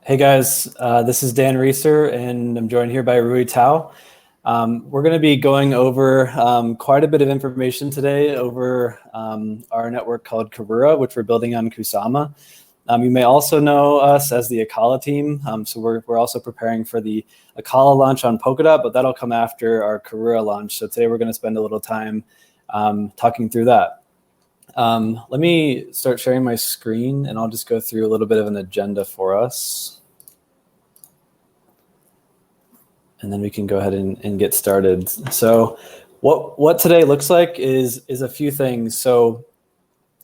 Hey guys, this is Dan Reeser, and I'm joined here by Rui Tao. We're going to be going over quite a bit of information today over our network called Karura, which we're building on Kusama. You may also know us as the Acala team, so we're also preparing for the Acala launch on Polkadot, but that'll come after our Karura launch. So today we're going to spend a little time talking through that. Let me start sharing my screen, and I'll just go through a little bit of an agenda for us. And then we can go ahead and get started. So what today looks like is a few things. So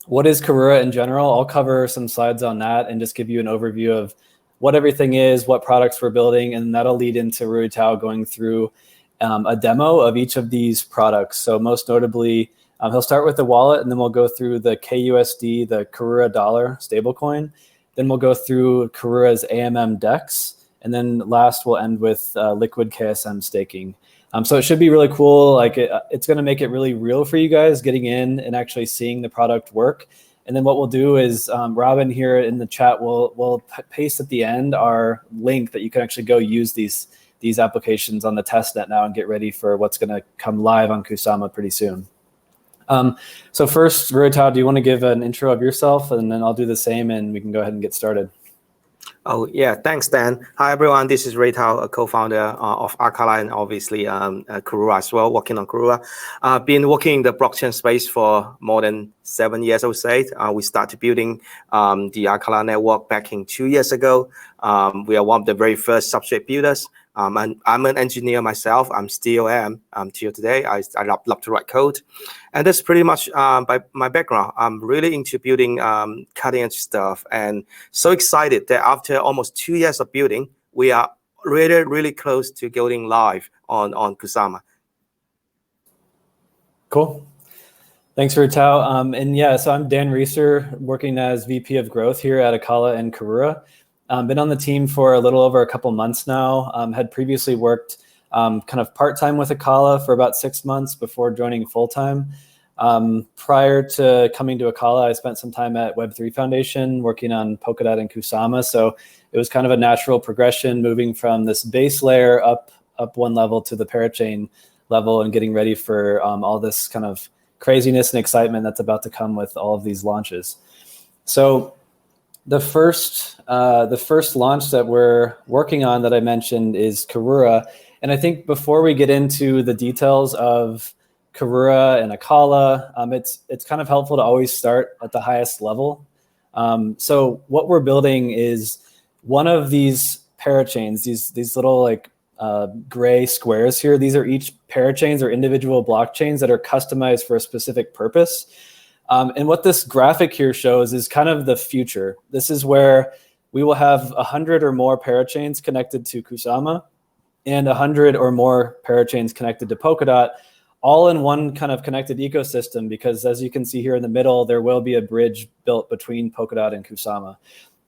what is Karura in general? I'll cover some slides on that and just give you an overview of what everything is, what products we're building, and that'll lead into Rui Tao going through a demo of each of these products. So most notably, he'll start with the wallet, and then we'll go through the KUSD, the Karura dollar stablecoin. Then we'll go through Karura's AMM DEX. And then last, we'll end with liquid KSM staking. So it should be really cool. Like it's going to make it really real for you guys getting in and actually seeing the product work. And then what we'll do is Robin here in the chat will paste at the end our link that you can actually go use these applications on the testnet now and get ready for what's going to come live on Kusama pretty soon. So first, Rui Tao, do you want to give an intro of yourself, and then I'll do the same, and we can go ahead and get started. Oh, yeah. Thanks, Dan. Hi, everyone. This is Rui Tao, a co-founder of Acala and obviously Karura as well, working on Karura. I've been working in the blockchain space for more than 7 years, I would say. We started building the Acala network back in 2 years ago. We are one of the very first substrate builders. And I'm an engineer myself. I'm still am till today. I love to write code. And that's pretty much by my background. I'm really into building cutting edge stuff, and so excited that after almost 2 years of building, we are really, really close to going live on Kusama. Cool. Thanks, Rui Tao. And yeah, so I'm Dan Reeser, working as VP of Growth here at Acala and Karura. Been on the team for a little over a couple months now. Had previously worked kind of part-time with Acala for about 6 months before joining full-time. Prior to coming to Acala, I spent some time at Web3 Foundation working on Polkadot and Kusama. So it was kind of a natural progression moving from this base layer up one level to the parachain level and getting ready for all this kind of craziness and excitement that's about to come with all of these launches. So the first launch that we're working on that I mentioned is Karura. And I think before we get into the details of Karura and Acala, it's kind of helpful to always start at the highest level. So what we're building is one of these parachains, these little like gray squares here. These are each parachains or individual blockchains that are customized for a specific purpose. And what this graphic here shows is kind of the future. This is where we will have 100 or more parachains connected to Kusama and 100 or more parachains connected to Polkadot, all in one kind of connected ecosystem, because as you can see here in the middle, there will be a bridge built between Polkadot and Kusama.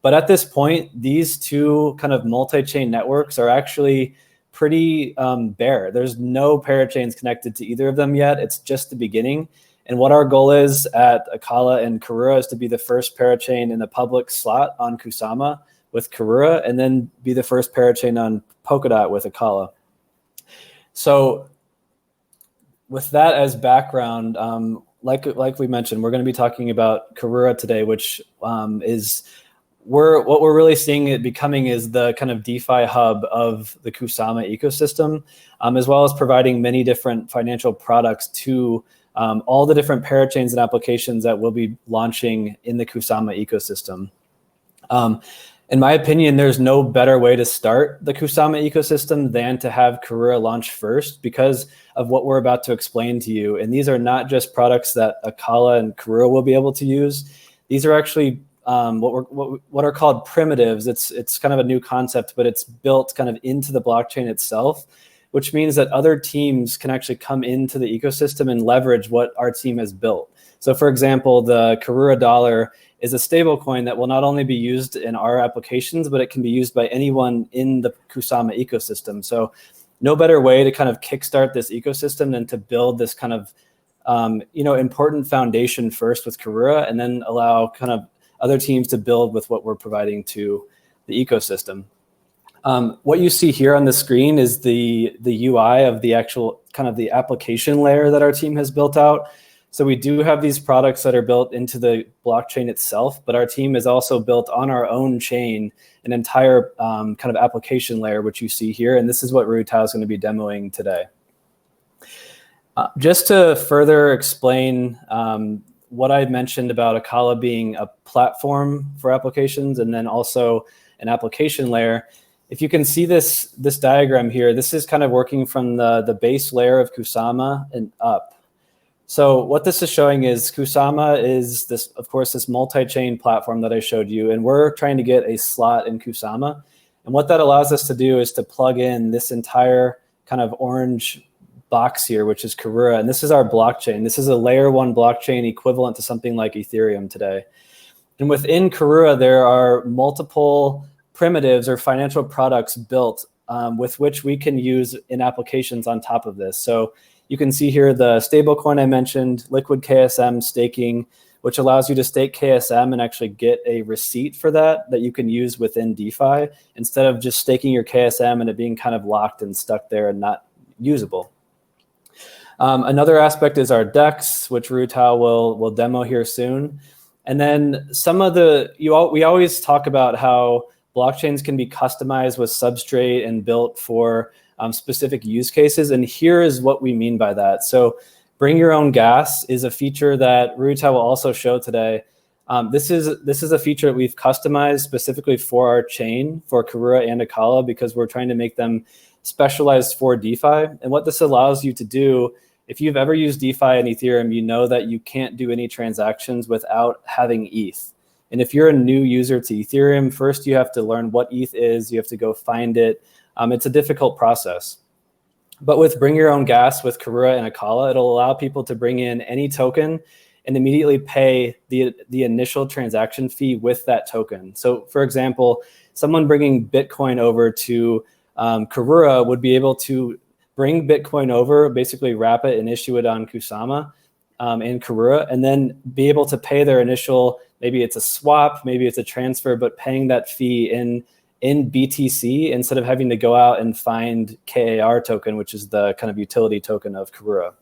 But at this point, these two kind of multi-chain networks are actually pretty bare. There's no parachains connected to either of them yet. It's just the beginning. And what our goal is at Acala and Karura is to be the first parachain in a public slot on Kusama with Karura, and then be the first parachain on Polkadot with Acala. So with that as background, like we mentioned, we're going to be talking about Karura today, which is what we're really seeing it becoming is the kind of DeFi hub of the Kusama ecosystem, as well as providing many different financial products to all the different parachains and applications that we'll be launching in the Kusama ecosystem. In my opinion, there's no better way to start the Kusama ecosystem than to have Karura launch first, because of what we're about to explain to you. And these are not just products that Acala and Karura will be able to use. These are actually what are called primitives. It's kind of a new concept, but it's built kind of into the blockchain itself, which means that other teams can actually come into the ecosystem and leverage what our team has built. So for example, the Karura dollar is a stable coin that will not only be used in our applications, but it can be used by anyone in the Kusama ecosystem. So no better way to kind of kickstart this ecosystem than to build this kind of important foundation first with Karura, and then allow kind of other teams to build with what we're providing to ecosystem. What you see here on the screen is the UI of the actual kind of the application layer that our team has built out. So we do have these products that are built into the blockchain itself, but our team has also built on our own chain an entire kind of application layer, which you see here. And this is what Ru Tao is going to be demoing today. Just to further explain what I mentioned about Acala being a platform for applications and then also an application layer, if you can see this diagram here, this is kind of working from the base layer of Kusama and up. So what this is showing is Kusama is this, of course, this multi-chain platform that I showed you, and we're trying to get a slot in Kusama. And what that allows us to do is to plug in this entire kind of orange box here, which is Karura, and this is our blockchain. This is a layer 1 blockchain equivalent to something like Ethereum today. And within Karura, there are multiple primitives or financial products built with which we can use in applications on top of this. So you can see here the stablecoin I mentioned, liquid KSM staking, which allows you to stake KSM and actually get a receipt for that you can use within DeFi instead of just staking your KSM and it being kind of locked and stuck there and not usable. Another aspect is our DEX, which Ru Tao will demo here soon. And then we always talk about how blockchains can be customized with Substrate and built for specific use cases. And here is what we mean by that. So bring your own gas is a feature that Ru Tao will also show today. This is a feature that we've customized specifically for our chain, for Karura and Acala, because we're trying to make them specialized for DeFi. And what this allows you to do, if you've ever used DeFi and Ethereum, you know that you can't do any transactions without having ETH. And if you're a new user to Ethereum, first you have to learn what ETH is. You have to go find it. It's a difficult process. But with Bring Your Own Gas with Karura and Acala, it'll allow people to bring in any token and immediately pay the initial transaction fee with that token. So for example, someone bringing Bitcoin over to Karura would be able to bring Bitcoin over, basically wrap it and issue it on Kusama and Karura, and then be able to pay their initial, maybe it's a swap, maybe it's a transfer, but paying that fee in BTC instead of having to go out and find KAR token, which is the kind of utility token of Karura.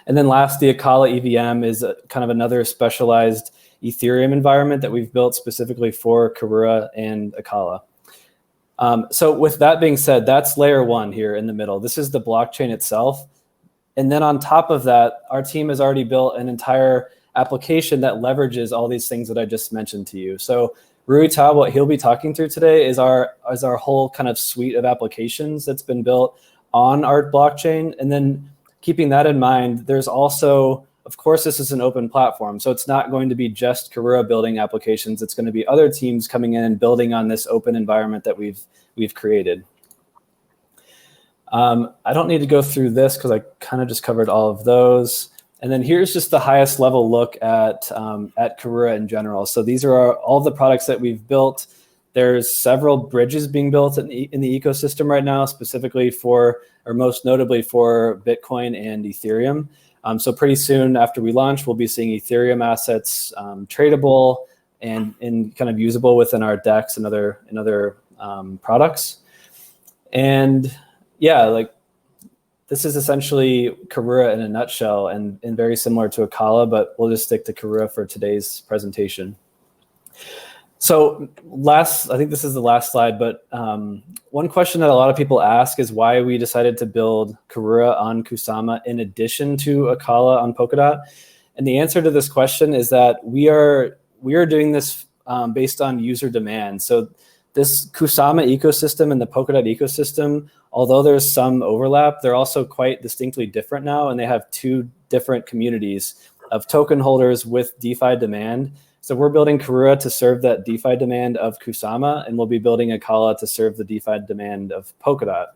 And then last, the Acala EVM is kind of another specialized Ethereum environment that we've built specifically for Karura and Acala. So with that being said, that's layer 1 here in the middle. This is the blockchain itself. And then on top of that, our team has already built an entire application that leverages all these things that I just mentioned to you. So Ru Tao, what he'll be talking through today is our whole kind of suite of applications that's been built on our blockchain. And then keeping that in mind, there's also, of course, this is an open platform. So it's not going to be just Karura building applications. It's going to be other teams coming in and building on this open environment that we've created. I don't need to go through this because I kind of just covered all of those. And then here's just the highest level look at Karura in general. So these are all the products that we've built. There's several bridges being built in the ecosystem right now, specifically for, or most notably for Bitcoin and Ethereum. So pretty soon after we launch, we'll be seeing Ethereum assets tradable and kind of usable within our DEX and other products. And yeah, like this is essentially Karura in a nutshell and very similar to Acala, but we'll just stick to Karura for today's presentation. So I think this is the last slide, but one question that a lot of people ask is why we decided to build Karura on Kusama in addition to Acala on Polkadot. And the answer to this question is that we are doing this based on user demand. So this Kusama ecosystem and the Polkadot ecosystem, although there's some overlap, they're also quite distinctly different now, and they have two different communities of token holders with DeFi demand. So we're building Karura to serve that DeFi demand of Kusama, and we'll be building Acala to serve the DeFi demand of Polkadot.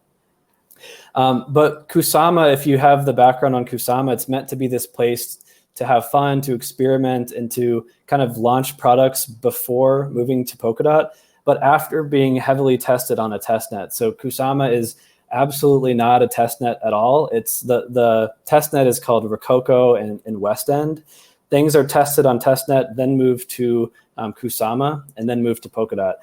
But Kusama, if you have the background on Kusama, it's meant to be this place to have fun, to experiment, and to kind of launch products before moving to Polkadot, but after being heavily tested on a testnet. So Kusama is absolutely not a testnet at all. It's the testnet is called Rococo and West End. Things are tested on testnet, then move to Kusama, and then move to Polkadot.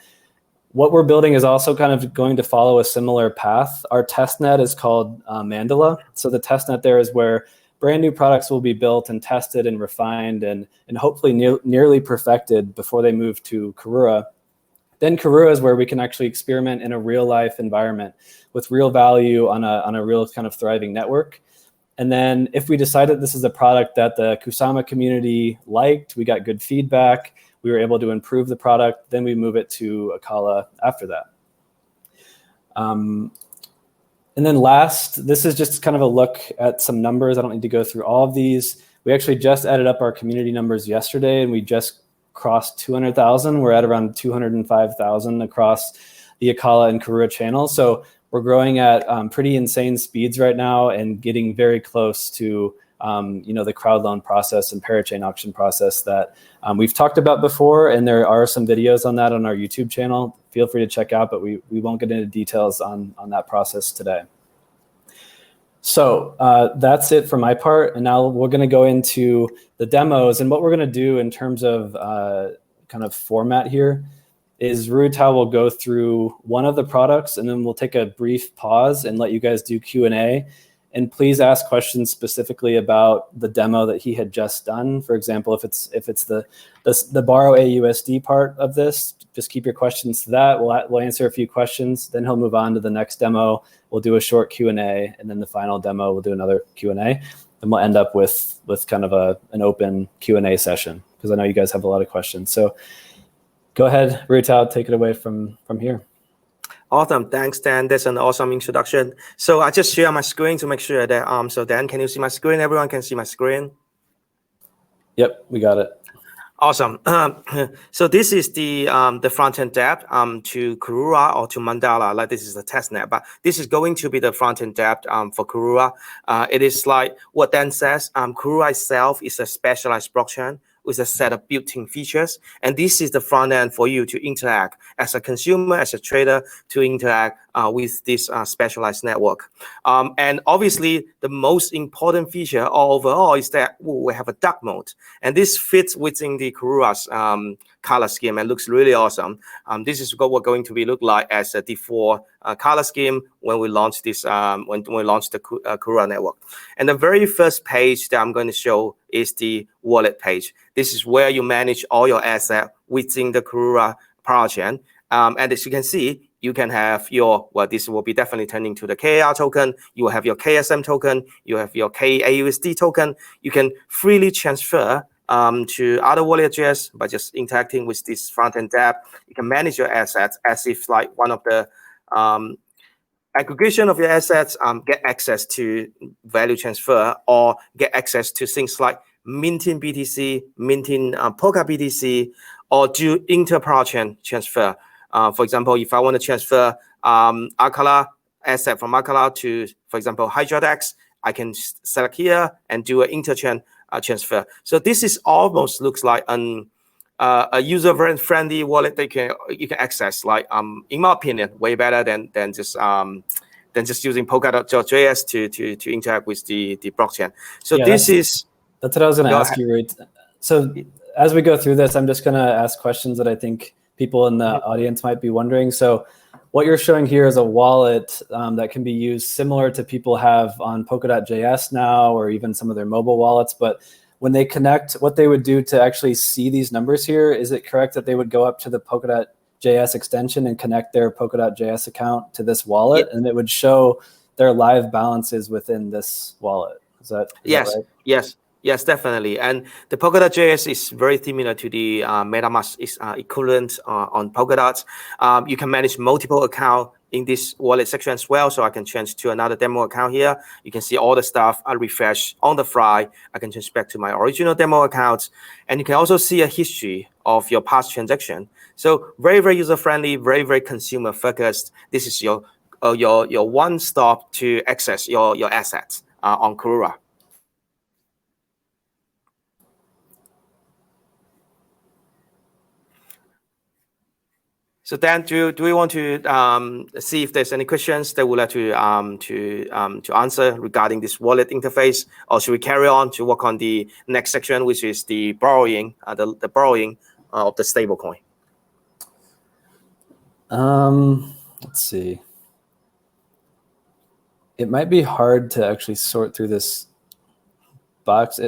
What we're building is also kind of going to follow a similar path. Our testnet is called Mandala. So the testnet there is where brand new products will be built and tested and refined and hopefully nearly perfected before they move to Karura. Then Karura is where we can actually experiment in a real life environment with real value on a real kind of thriving network. And then if we decide that this is a product that the Kusama community liked, we got good feedback, we were able to improve the product, then we move it to Acala after that. And then last, this is just kind of a look at some numbers. I don't need to go through all of these. We actually just added up our community numbers yesterday, and we just crossed 200,000. We're at around 205,000 across the Acala and Karura channels. So we're growing at pretty insane speeds right now and getting very close to the crowd loan process and parachain auction process that we've talked about before. And there are some videos on that on our YouTube channel. Feel free to check out, but we won't get into details on that process today. So that's it for my part. And now we're going to go into the demos. And what we're going to do in terms of kind of format here is Ruitao will go through one of the products, and then we'll take a brief pause and let you guys do Q&A. And please ask questions specifically about the demo that he had just done. For example, if it's the borrow AUSD part of this, just keep your questions to that. We'll answer a few questions. Then he'll move on to the next demo. We'll do a short Q&A, and then the final demo we'll do another Q&A, and we'll end up with kind of an open Q&A session because I know you guys have a lot of questions. So go ahead, Ruitao, take it away from here. Awesome. Thanks, Dan. That's an awesome introduction. So I just share my screen to make sure that, so Dan, can you see my screen? Everyone can see my screen? Yep, we got it. Awesome. So this is the front-end dApp to Karura or to Mandala. Like this is the testnet, but this is going to be the front-end dApp for Karura. It is like what Dan says. Karura itself is a specialized blockchain with a set of built-in features, and this is the front end for you to interact as a consumer, as a trader, to interact with this specialized network. And obviously, the most important feature overall is that we have a dark mode, and this fits within the Karura's color scheme and looks really awesome. This is what we're going to be look like as a default color scheme when we launch this, when we launch the Karura network. And the very first page that I'm going to show is the wallet page. This is where you manage all your assets within the Karura parachain. And as you can see, you can have your, well, this will be definitely turning to the KAR token. You will have your KSM token. You have your KAUSD token. You can freely transfer to other wallet address by just interacting with this front-end dApp. You can manage your assets as if like one of the aggregation of your assets, get access to value transfer, or get access to things like minting BTC, minting Polka BTC, or do inter-parachain transfer. For example, if I want to transfer Acala asset from Acala to, for example, HydraDex, I can select here and do an interchain transfer. So this is almost looks like a user-friendly wallet that you can access. Like in my opinion, way better than just using Polkadot.js to interact with the blockchain. So yeah, that's what I was going to ask you, right? So as we go through this, I'm just going to ask questions that I think people in the audience might be wondering. So what you're showing here is a wallet that can be used similar to people have on Polkadot.js now, or even some of their mobile wallets. But when they connect, what they would do to actually see these numbers here, is it correct that they would go up to the Polkadot.js extension and connect their Polkadot.js account to this wallet, and it would show their live balances within this wallet? Is that right? Yes, definitely. And the Polkadot.js is very similar to the MetaMask is equivalent on Polkadot. You can manage multiple accounts in this wallet section as well. So I can change to another demo account here. You can see all the stuff. I refresh on the fly. I can change back to my original demo account. And you can also see a history of your past transaction. So very, very user-friendly, very, very consumer-focused. This is your one-stop to access your assets on Karura. So Dan, do we want to see if there's any questions that we'd like to answer regarding this wallet interface, or should we carry on to work on the next section, which is the borrowing, the borrowing of the stablecoin? Let's see. It might be hard to actually sort through this box.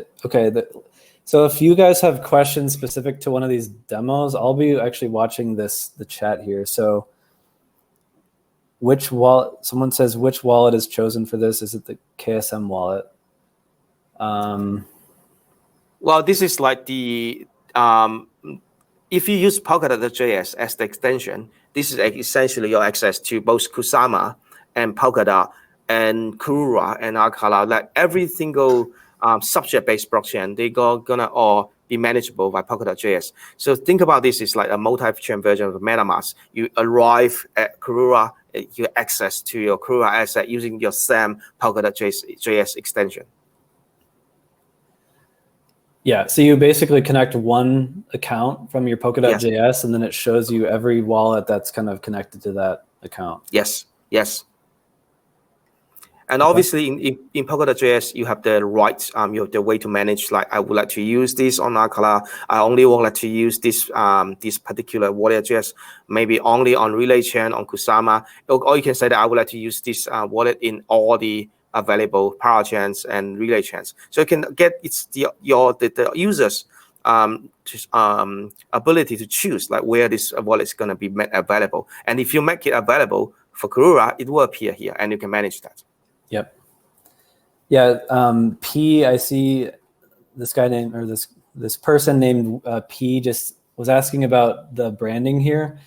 So if you guys have questions specific to one of these demos, I'll be actually watching the chat here. So which wallet, someone says, which wallet is chosen for this? Is it the KSM wallet? Well, this is like the, if you use Polkadot.js as the extension, this is essentially your access to both Kusama and Polkadot and Karura and Acala, like every single subject-based blockchain, they gonna all be manageable by Polkadot.js. So think about this is like a multi-chain version of MetaMask. You arrive at Karura, you access to your Karura asset using your SAM Polkadot.js extension. Yeah, so you basically connect one account from your Polkadot.js, yes, and then it shows you every wallet that's kind of connected to that account. Yes, yes. And obviously, in Polkadot.js, you have the rights, you have the way to manage. Like, I would like to use this on Acala. I only would like to use this this particular wallet.js, maybe only on Relay Chain, on Kusama. Or you can say that I would like to use this wallet in all the available Parachains and Relay Chains. So you can get the users' ability to choose like where this wallet is going to be made available. And if you make it available for Karura, it will appear here, and you can manage that. Yep. Yeah. P, I see this guy named, or this person named P just was asking about the branding here.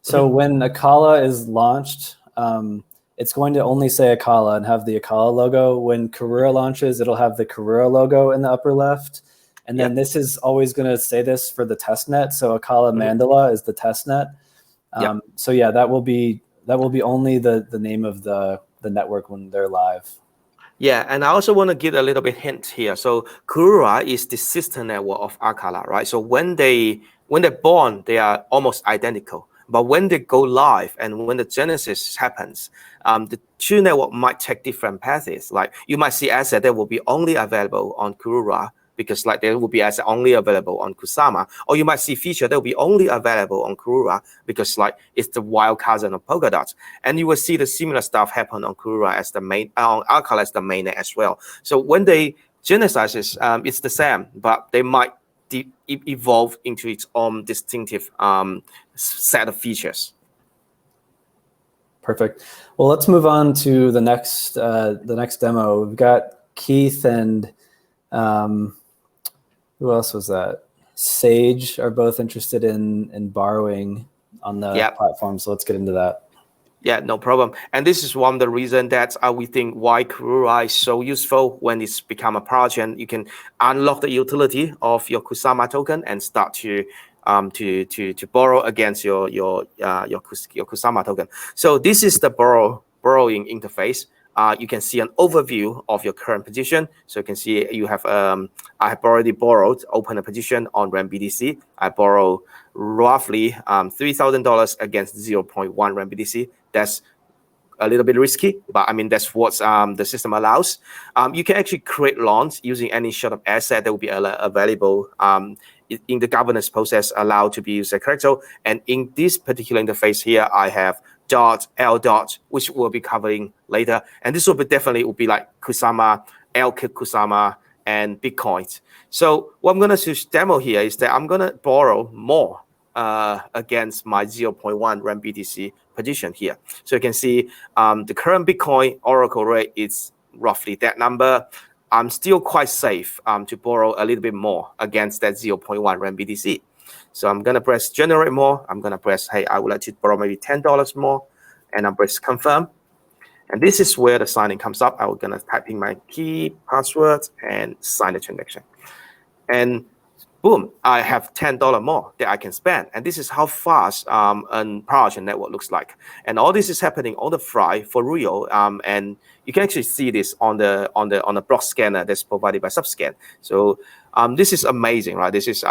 So when Acala is launched, it's going to only say Acala and have the Acala logo. When Karura launches, it'll have the Karura logo in the upper left. And then this is always going to say this for the testnet. So Acala Mandala is the testnet. So yeah, that will be only the name of the network when they're live. Yeah, and I also want to give a little bit hint here. So Karura is the sister network of Acala, right? So when they're born, they are almost identical. But when they go live and when the genesis happens, the two networks might take different paths. Like you might see asset that will be only available on Karura, because like there will be asset only available on Kusama, or you might see feature that will be only available on Karura because like it's the wild cousin of Polkadot, and you will see the similar stuff happen on Karura as the main, on Acala as the mainnet as well. So when they genesizes, it's the same, but they might evolve into its own distinctive set of features. Perfect. Well, let's move on to the next demo. We've got Keith and who else was that? Sage are both interested in borrowing on the platform. So let's get into that. Yeah, no problem. And this is one of the reasons that we think why Karura is so useful when it's become a parachain. You can unlock the utility of your Kusama token and start to borrow against your Kusama token. So this is the borrowing interface. You can see an overview of your current position. So you can see you have, I have already opened a position on RandBDC. I borrow roughly $3,000 against 0.1 RandBDC. That's a little bit risky, but I mean, that's what the system allows. You can actually create loans using any sort of asset that will be available in the governance process, allowed to be used as crypto. And in this particular interface here, I have L, which we'll be covering later. And this will be definitely be like Kusama, L Kusama, and Bitcoin. So what I'm going to demo here is that I'm going to borrow more against my 0.1 RandBDC position here. So you can see the current Bitcoin Oracle rate is roughly that number. I'm still quite safe to borrow a little bit more against that 0.1 RandBDC. So I'm going to press generate more. I'm going to press, hey, I would like to borrow maybe $10 more. And I'm press confirm. And this is where the signing comes up. I'm going to type in my key, password, and sign the transaction. And boom, I have $10 more that I can spend. And this is how fast a Parachain network looks like. And all this is happening on the fly for real. And you can actually see this on the block scanner that's provided by Subscan. So this is amazing, right? This is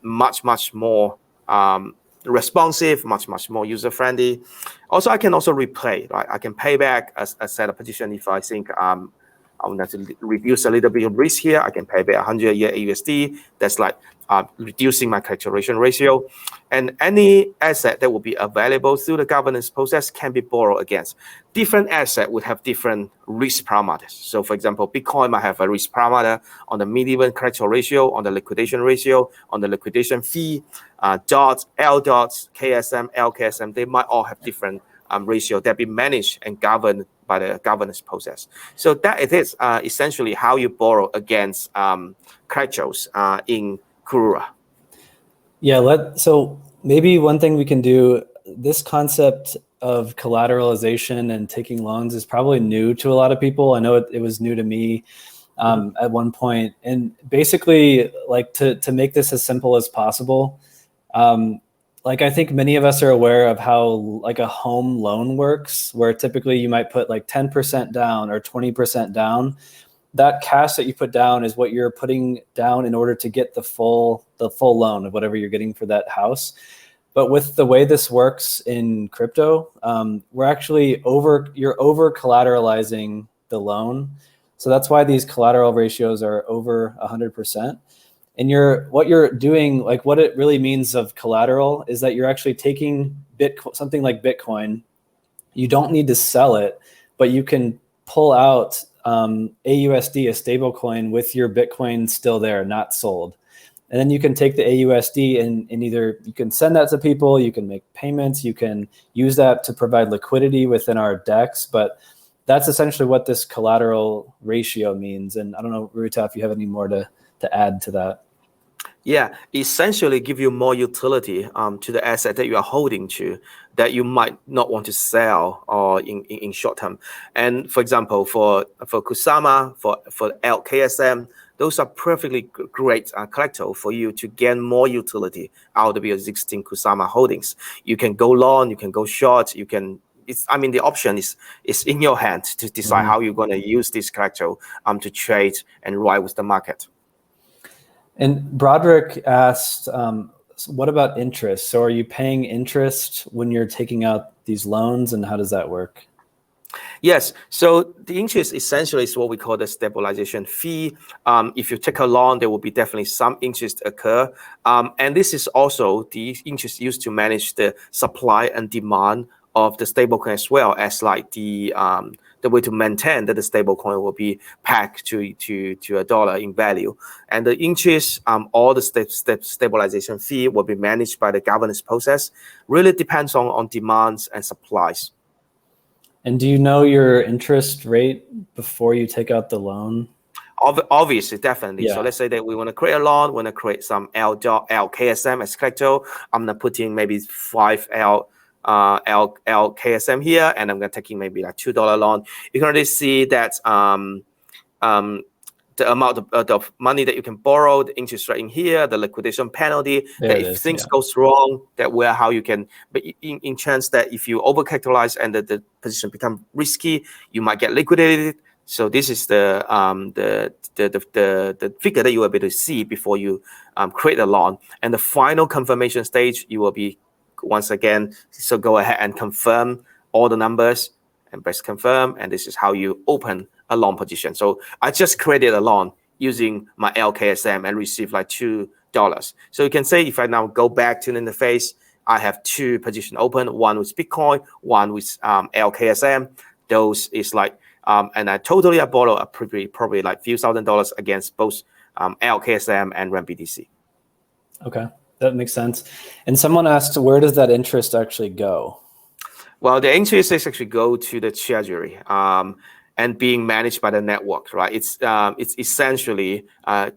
much more responsive, much more user friendly. Also, I can also replay, right? I can pay back a set of position if I think I want to reduce a little bit of risk here. I can pay back 100 a year AUSD. That's like reducing my collateralization ratio. And any asset that will be available through the governance process can be borrowed against. Different asset would have different risk parameters. So for example, Bitcoin might have a risk parameter on the median collateral ratio, on the liquidation ratio, on the liquidation fee, dots, L dots, KSM, LKSM, they might all have different ratio that be managed and governed by the governance process. So that it is essentially how you borrow against collaterals in Karura. Yeah, so maybe one thing we can do, this concept of collateralization and taking loans is probably new to a lot of people. I know it was new to me at one point. And basically, like to make this as simple as possible, like I think many of us are aware of how like a home loan works, where typically you might put like 10% down or 20% down. That cash that you put down is what you're putting down in order to get the full loan of whatever you're getting for that house. But with the way this works in crypto, we're actually you're over collateralizing the loan. So that's why these collateral ratios are over 100%. And what you're doing, like what it really means of collateral is that you're actually taking something like Bitcoin. You don't need to sell it, but you can pull out AUSD, a stable coin, with your Bitcoin still there, not sold. And then you can take the AUSD and either you can send that to people, you can make payments, you can use that to provide liquidity within our DEX. But that's essentially what this collateral ratio means. And I don't know, Ruta, if you have any more to add to that. Yeah, essentially give you more utility to the asset that you are holding to that you might not want to sell or in short term. And for example, for Kusama, for LKSM, those are perfectly great collateral for you to gain more utility out of your existing Kusama holdings. You can go long, you can go short, you can. The option is in your hand to decide how you're going to use this collateral to trade and ride with the market. And Broderick asked, what about interest? So are you paying interest when you're taking out these loans, and how does that work? Yes, so the interest essentially is what we call the stabilization fee. If you take a loan, there will be definitely some interest occur. And this is also the interest used to manage the supply and demand of the stablecoin, as well as like the way to maintain that the stablecoin will be pegged to $1 in value. And the interest, all the stabilization fee will be managed by the governance process. Really depends on demands and supplies. And do you know your interest rate before you take out the loan? Obviously, definitely. Yeah. So let's say that we want to create a loan, want to create some LKSM as collateral. I'm going to put in maybe 5 LKSM here, and I'm going to take in maybe like $2 loan. You can already see that the amount of money that you can borrow, the interest rate in here, the liquidation penalty, that if things goes wrong, that how you can, but in chance that if you overcapitalize and the position become risky, you might get liquidated. So this is the figure that you will be able to see before you create a loan. And the final confirmation stage, you will be once again, so go ahead and confirm all the numbers and press confirm, and this is how you open a loan position. So I just created a loan using my LKSM and received like $2. So you can say if I now go back to the interface, I have 2 positions open, one with Bitcoin, one with LKSM. Those is like, and I borrow probably like few $1,000s against both LKSM and RMBDC. Okay, that makes sense. And someone asked, where does that interest actually go? Well, the interest is actually go to the treasury and being managed by the network, right? It's essentially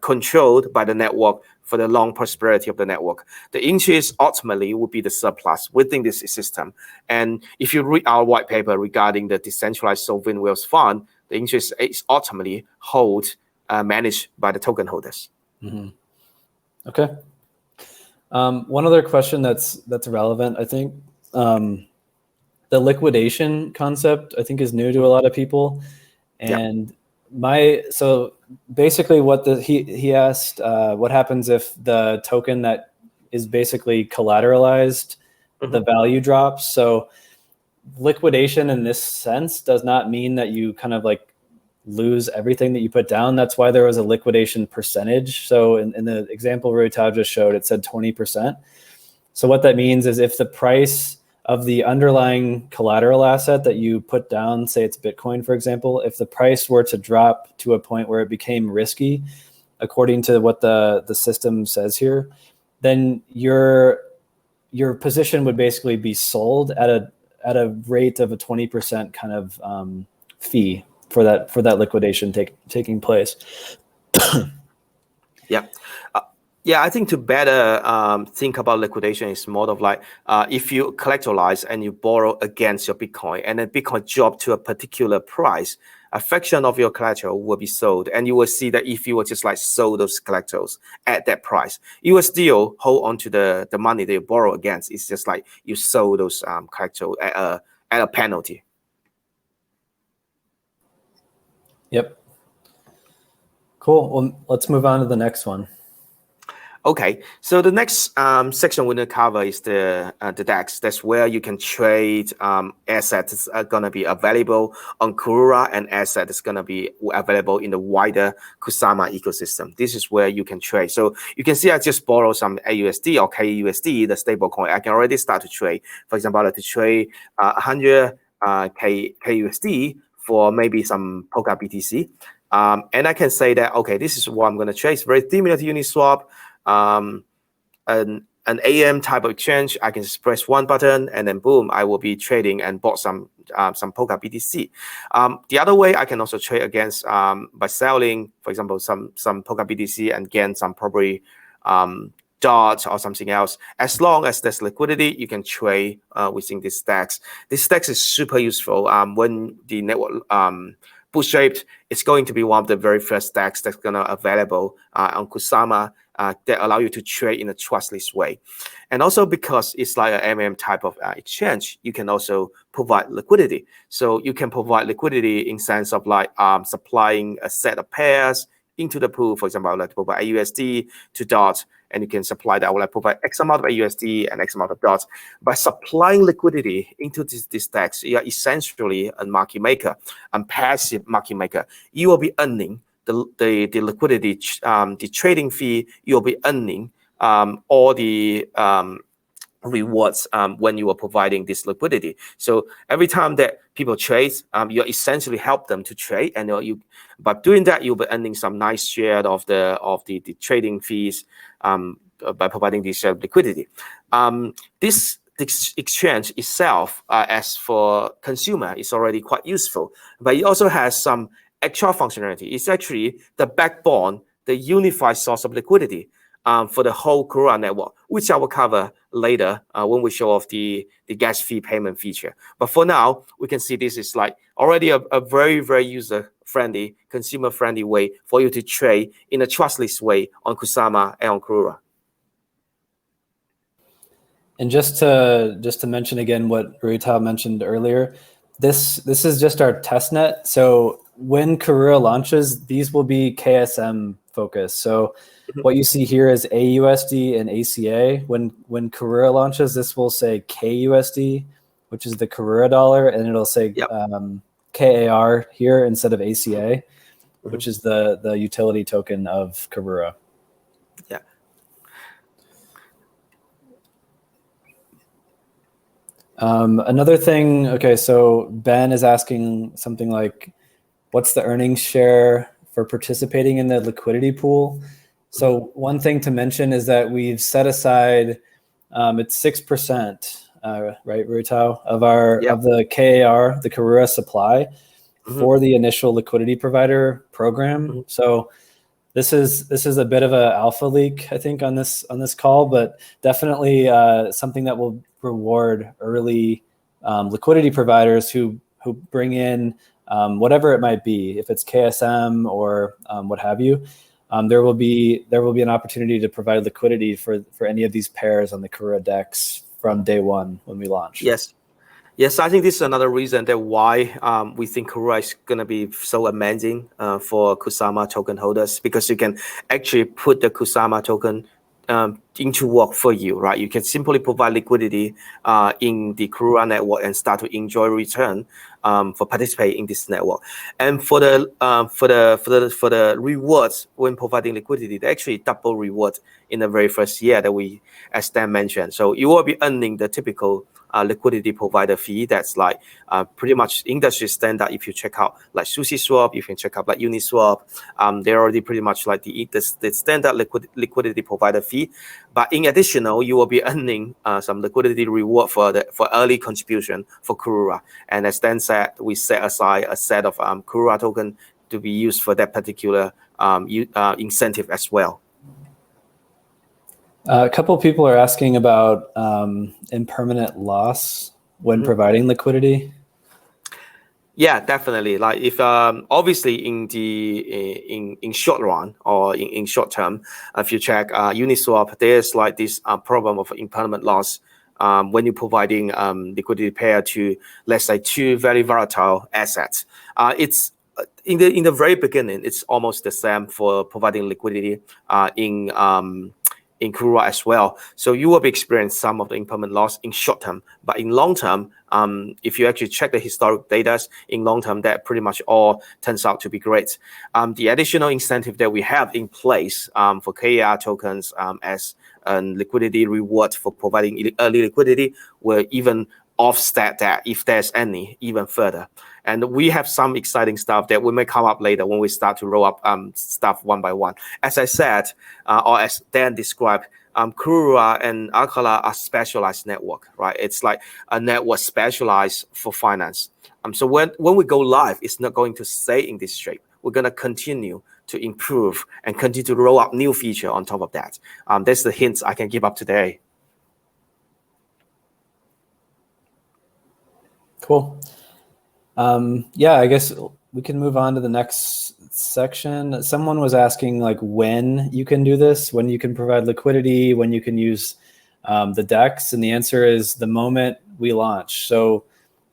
controlled by the network for the long prosperity of the network. The interest ultimately will be the surplus within this system. And if you read our white paper regarding the decentralized sovereign wealth fund, the interest is ultimately managed by the token holders. Mm-hmm. Okay. One other question that's relevant, I think. The liquidation concept, I think, is new to a lot of people. And so basically what he asked, what happens if the token that is basically collateralized, the value drops? So liquidation in this sense does not mean that you kind of like lose everything that you put down. That's why there was a liquidation percentage. So in the example Ruitao just showed, it said 20%. So what that means is if the price of the underlying collateral asset that you put down, say it's Bitcoin, for example, if the price were to drop to a point where it became risky, according to what the system says here, then your position would basically be sold at a rate of a 20% kind of fee for that liquidation taking place. Yeah. Yeah, I think to better think about liquidation is more of like if you collateralize and you borrow against your Bitcoin, and then Bitcoin drop to a particular price, a fraction of your collateral will be sold. And you will see that if you were just like sold those collaterals at that price, you will still hold on to the money that you borrow against. It's just like you sold those collateral at a penalty. Yep. Cool. Well, let's move on to the next one. Okay, so the next section we're going to cover is the DEX. That's where you can trade assets that are going to be available on Karura and assets that's going to be available in the wider Kusama ecosystem. This is where you can trade. So you can see I just borrow some AUSD or KUSD, the stable coin. I can already start to trade. For example, I like to trade 100 KUSD for maybe some Polka BTC. And I can say that, okay, this is what I'm going to trade. It's very similar to Uniswap. An AM type of exchange, I can just press one button and then boom, I will be trading and bought some Polka BTC. The other way, I can also trade against by selling, for example, some Polka BTC and gain some probably DOT or something else. As long as there's liquidity, you can trade within this DEX. This DEX is super useful when the network bootstrapped. It's going to be one of the very first DEX that's going to available on Kusama that allow you to trade in a trustless way. And also because it's like an MM type of exchange, you can also provide liquidity. So you can provide liquidity in sense of like supplying a set of pairs into the pool. For example, I would like to provide AUSD to DOT, and you can supply that. I would like to provide X amount of AUSD and X amount of DOT. By supplying liquidity into this DEX, you are essentially a market maker, a passive market maker. You will be earning the liquidity, the trading fee. You'll be earning all the rewards when you are providing this liquidity. So every time that people trade, you essentially help them to trade, and by doing that, you'll be earning some nice share of the trading fees by providing this liquidity. This exchange itself, as for consumer, is already quite useful, but it also has some extra functionality. It's actually the backbone, the unified source of liquidity for the whole Karura network, which I will cover later when we show off the gas fee payment feature. But for now, we can see this is like already a very, very user-friendly, consumer-friendly way for you to trade in a trustless way on Kusama and on Karura. And just to mention again what Ruitao mentioned earlier, this is just our test net. So when Karura launches, these will be KSM focused. So what you see here is AUSD and ACA. When Karura launches, this will say KUSD, which is the Karura dollar, and it'll say KAR here instead of ACA, which is the utility token of Karura. Yeah. Another thing, okay, so Ben is asking something like, what's the earnings share for participating in the liquidity pool? So one thing to mention is that we've set aside, it's 6%, right, Ruitao, of the KAR, the Karura supply, for the initial liquidity provider program. So this is a bit of an alpha leak, I think, on this call, but definitely something that will reward early liquidity providers who bring in whatever it might be, if it's KSM or what have you. There will be an opportunity to provide liquidity for any of these pairs on the Karura DEX from day one when we launch. Yes, I think this is another reason that why we think Karura is going to be so amazing for Kusama token holders, because you can actually put the Kusama token into work for you, right? You can simply provide liquidity in the Karura network and start to enjoy return for participating in this network. And for the rewards when providing liquidity, they actually double reward in the very first year that we, as Dan mentioned. So you will be earning the typical liquidity provider fee that's like pretty much industry standard. If you check out like SushiSwap, you can check out like Uniswap. They're already pretty much like the standard liquidity provider fee. But in addition, you will be earning some liquidity reward for early contribution for Karura. And as Dan said, we set aside a set of Karura token to be used for that particular incentive as well. A couple of people are asking about impermanent loss when providing liquidity. Yeah, definitely. Like if obviously in short run or in short term, if you check Uniswap, there's like this problem of impermanent loss when you're providing liquidity pair to, let's say, two very volatile assets. It's in the very beginning, it's almost the same for providing liquidity in Karura as well. So you will be experiencing some of the impermanent loss in short term, but in long term, if you actually check the historic data, in long term, that pretty much all turns out to be great. The additional incentive that we have in place for KAR tokens as a liquidity reward for providing early liquidity will even offset that, if there's any, even further. And we have some exciting stuff that we may come up later when we start to roll up stuff one by one. As I said, or as Dan described, Karura and Acala are specialized network, right? It's like a network specialized for finance. So when we go live, it's not going to stay in this shape. We're going to continue to improve and continue to roll up new feature on top of that. That's the hints I can give up today. Cool. Yeah, I guess we can move on to the next section. Someone was asking like when you can do this, when you can provide liquidity, when you can use the DEX, and the answer is the moment we launch. So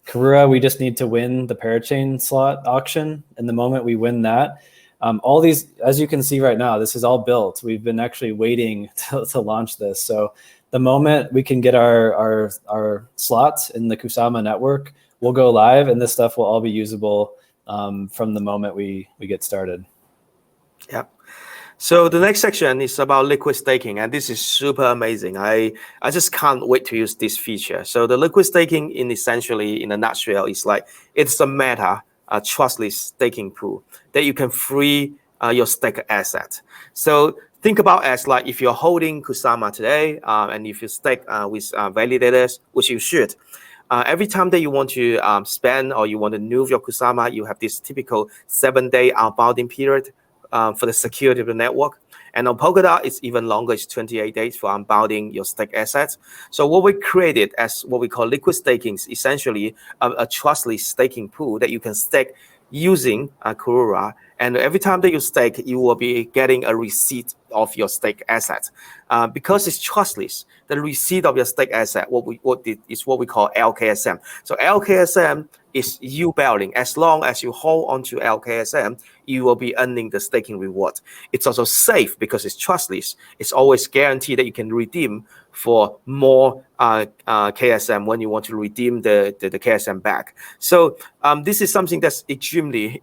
Karura, we just need to win the parachain slot auction, and the moment we win that, all these, as you can see right now, this is all built. We've been actually waiting to launch this. So the moment we can get our slots in the Kusama network, we'll go live, and this stuff will all be usable from the moment we get started. Yeah. So the next section is about liquid staking, and this is super amazing. I just can't wait to use this feature. So the liquid staking, essentially in a nutshell, is like it's a meta, trustless staking pool that you can free your stake asset. So think about as like if you're holding Kusama today, and if you stake with validators, which you should. Every time that you want to spend or you want to move your Kusama, you have this typical 7-day unbounding period for the security of the network. And on Polkadot, it's even longer. It's 28 days for unbounding your stake assets. So what we created as what we call liquid staking is essentially a trustless staking pool that you can stake using Karura. And every time that you stake, you will be getting a receipt of your stake asset. Because it's trustless, the receipt of your stake asset is what we call LKSM. So LKSM is you bearing. As long as you hold on to LKSM, you will be earning the staking reward. It's also safe because it's trustless. It's always guaranteed that you can redeem for more KSM when you want to redeem the KSM back. So this is something that's extremely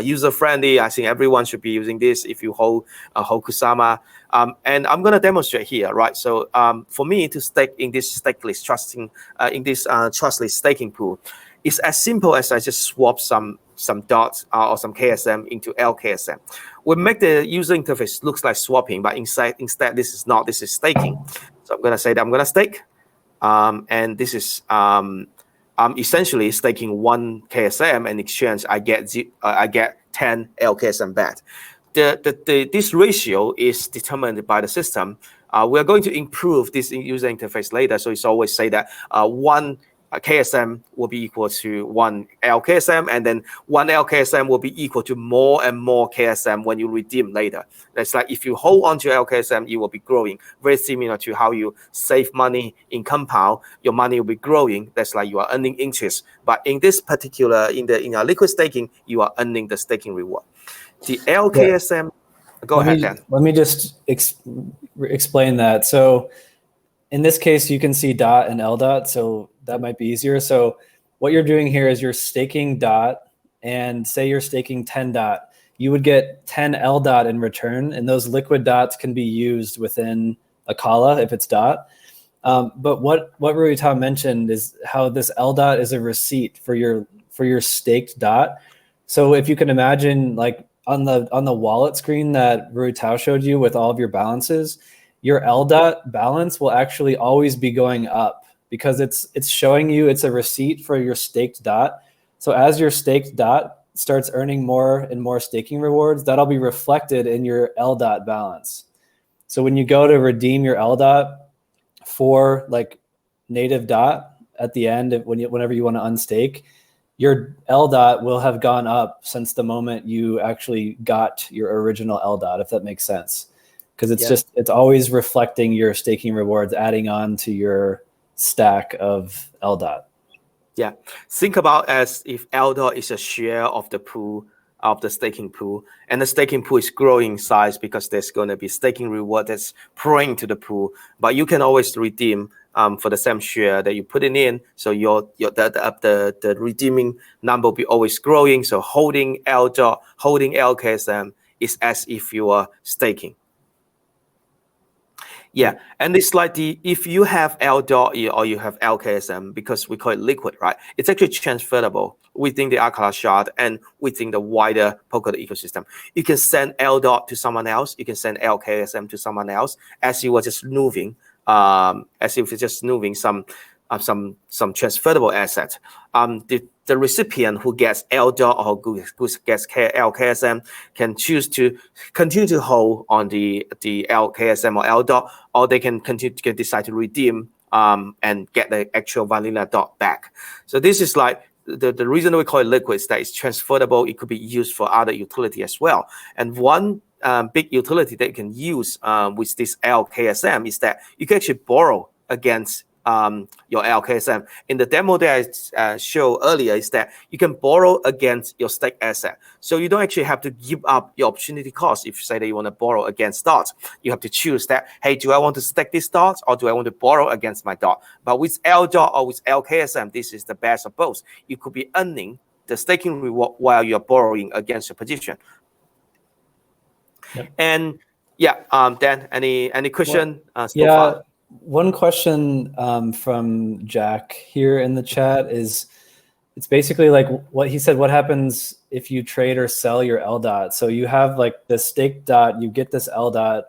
user-friendly. I think everyone should be using this if you hold Kusama. And I'm going to demonstrate here, right? So for me to stake in this trustless staking pool, it's as simple as I just swap some dots or some KSM into LKSM. We make the user interface looks like swapping, but instead this is not. This is staking. So I'm going to say that I'm going to stake, and this is I'm essentially staking 1 KSM. In exchange, I get 10 LKSM back. This ratio is determined by the system. We are going to improve this user interface later. So it's always say that 1 KSM will be equal to 1 LKSM, and then 1 LKSM will be equal to more and more KSM when you redeem later. That's like if you hold on to LKSM, you will be growing. Very similar to how you save money in compound, your money will be growing. That's like you are earning interest. But in this particular, in our liquid staking, you are earning the staking reward. The LKSM. Go ahead, Dan. Let me just explain that. So in this case, you can see dot and L dot, so that might be easier. So what you're doing here is you're staking dot, and say you're staking 10 dot. You would get 10 L dot in return, and those liquid dots can be used within Acala if it's dot. But what Ruitao mentioned is how this L dot is a receipt for your staked dot. So if you can imagine, like on the wallet screen that Ruitao showed you with all of your balances, your L dot balance will actually always be going up because it's showing you it's a receipt for your staked dot. So as your staked dot starts earning more and more staking rewards, that'll be reflected in your L dot balance. So when you go to redeem your L dot for like native dot at the end, whenever you want to unstake, your L dot will have gone up since the moment you actually got your original L dot, if that makes sense. Because it's always reflecting your staking rewards, adding on to your stack of L dot. Yeah, think about as if L dot is a share of the pool, of the staking pool, and the staking pool is growing in size because there's going to be staking reward that's pouring to the pool. But you can always redeem for the same share that you put it in. So the redeeming number will be always growing. So holding L dot, holding LKSM is as if you are staking. Yeah, and it's like if you have L dot or you have LKSM, because we call it liquid, right? It's actually transferable within the Acala shard and within the wider Polkadot ecosystem. You can send L dot to someone else. You can send LKSM to someone else as you were just moving, as if you're just moving some transferable asset. The recipient who gets L dot or who gets LKSM can choose to continue to hold on the LKSM or L dot, or they can decide to redeem and get the actual vanilla dot back. So this is like the reason we call it liquid is that it's transferable. It could be used for other utility as well. And one big utility that you can use with this LKSM is that you can actually borrow against your LKSM. In the demo that I showed earlier is that you can borrow against your stake asset. So you don't actually have to give up your opportunity cost if you say that you want to borrow against dots. You have to choose that, hey, do I want to stake this dot or do I want to borrow against my dot? But with L dot or with LKSM, this is the best of both. You could be earning the staking reward while you're borrowing against your position. Yep. And yeah, Dan, any question so far? One question from Jack here in the chat is, it's basically like what he said, what happens if you trade or sell your L dot? So you have like the stake dot, you get this L dot,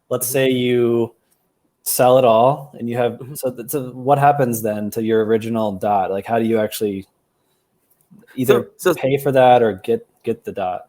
let's say you sell it all and you have, so what happens then to your original dot? Like how do you actually either pay for that or get the dot?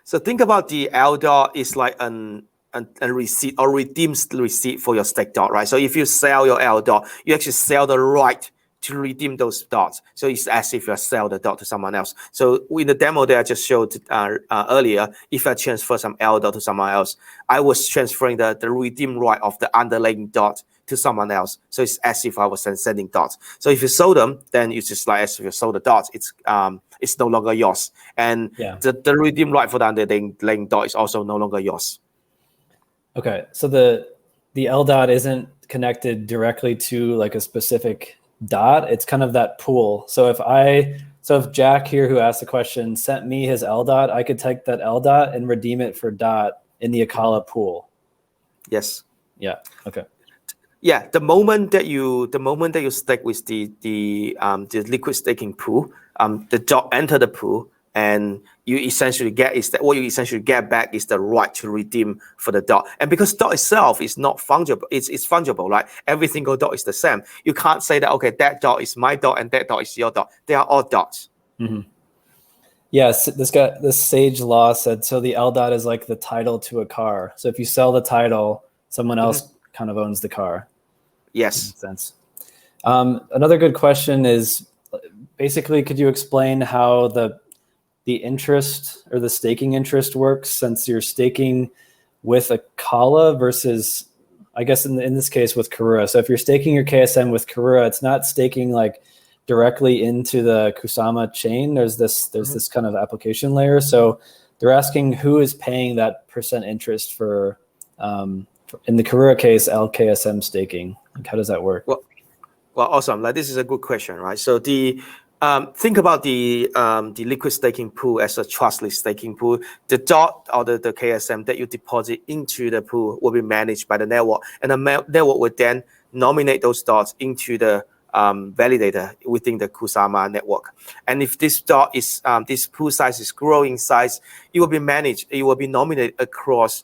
So think about the L dot is like a receipt or redeems receipt for your stake dot, right? So if you sell your L dot, you actually sell the right to redeem those dots. So it's as if you sell the dot to someone else. So in the demo that I just showed earlier, if I transfer some L dot to someone else, I was transferring the redeem right of the underlying dot to someone else. So it's as if I was sending dots. So if you sold them, then it's just like as if you sold the dots. It's no longer yours. And the redeem right for the underlying dot is also no longer yours. Okay, so the L dot isn't connected directly to like a specific dot. It's kind of that pool. So if Jack here, who asked the question, sent me his L dot, I could take that L dot and redeem it for dot in the Acala pool. Yes. Yeah. Okay. Yeah. The moment that you stake with the liquid staking pool, the dot enter the pool. And you essentially get back is the right to redeem for the dot. And because dot itself is not fungible, it's fungible, right? Every single dot is the same. You can't say that, okay, that dot is my dot and that dot is your dot. They are all dots. Mm-hmm. Yes, this Sage Law said, so the L dot is like the title to a car. So if you sell the title, someone else kind of owns the car. Yes. Makes sense. Another good question is, basically, could you explain how the interest or the staking interest works, since you're staking with Acala versus, I guess in this case, with Karura. So if you're staking your KSM with Karura, it's not staking like directly into the Kusama chain. There's this kind of application layer. So they're asking who is paying that percent interest for, in the Karura case, LKSM staking. Like, how does that work? Well, awesome. Like, this is a good question, right? So think about the liquid staking pool as a trustless staking pool. The dot or the KSM that you deposit into the pool will be managed by the network, and the network will then nominate those dots into the validator within the Kusama network. And if this dot is this pool size is growing size, it will be managed. It will be nominated across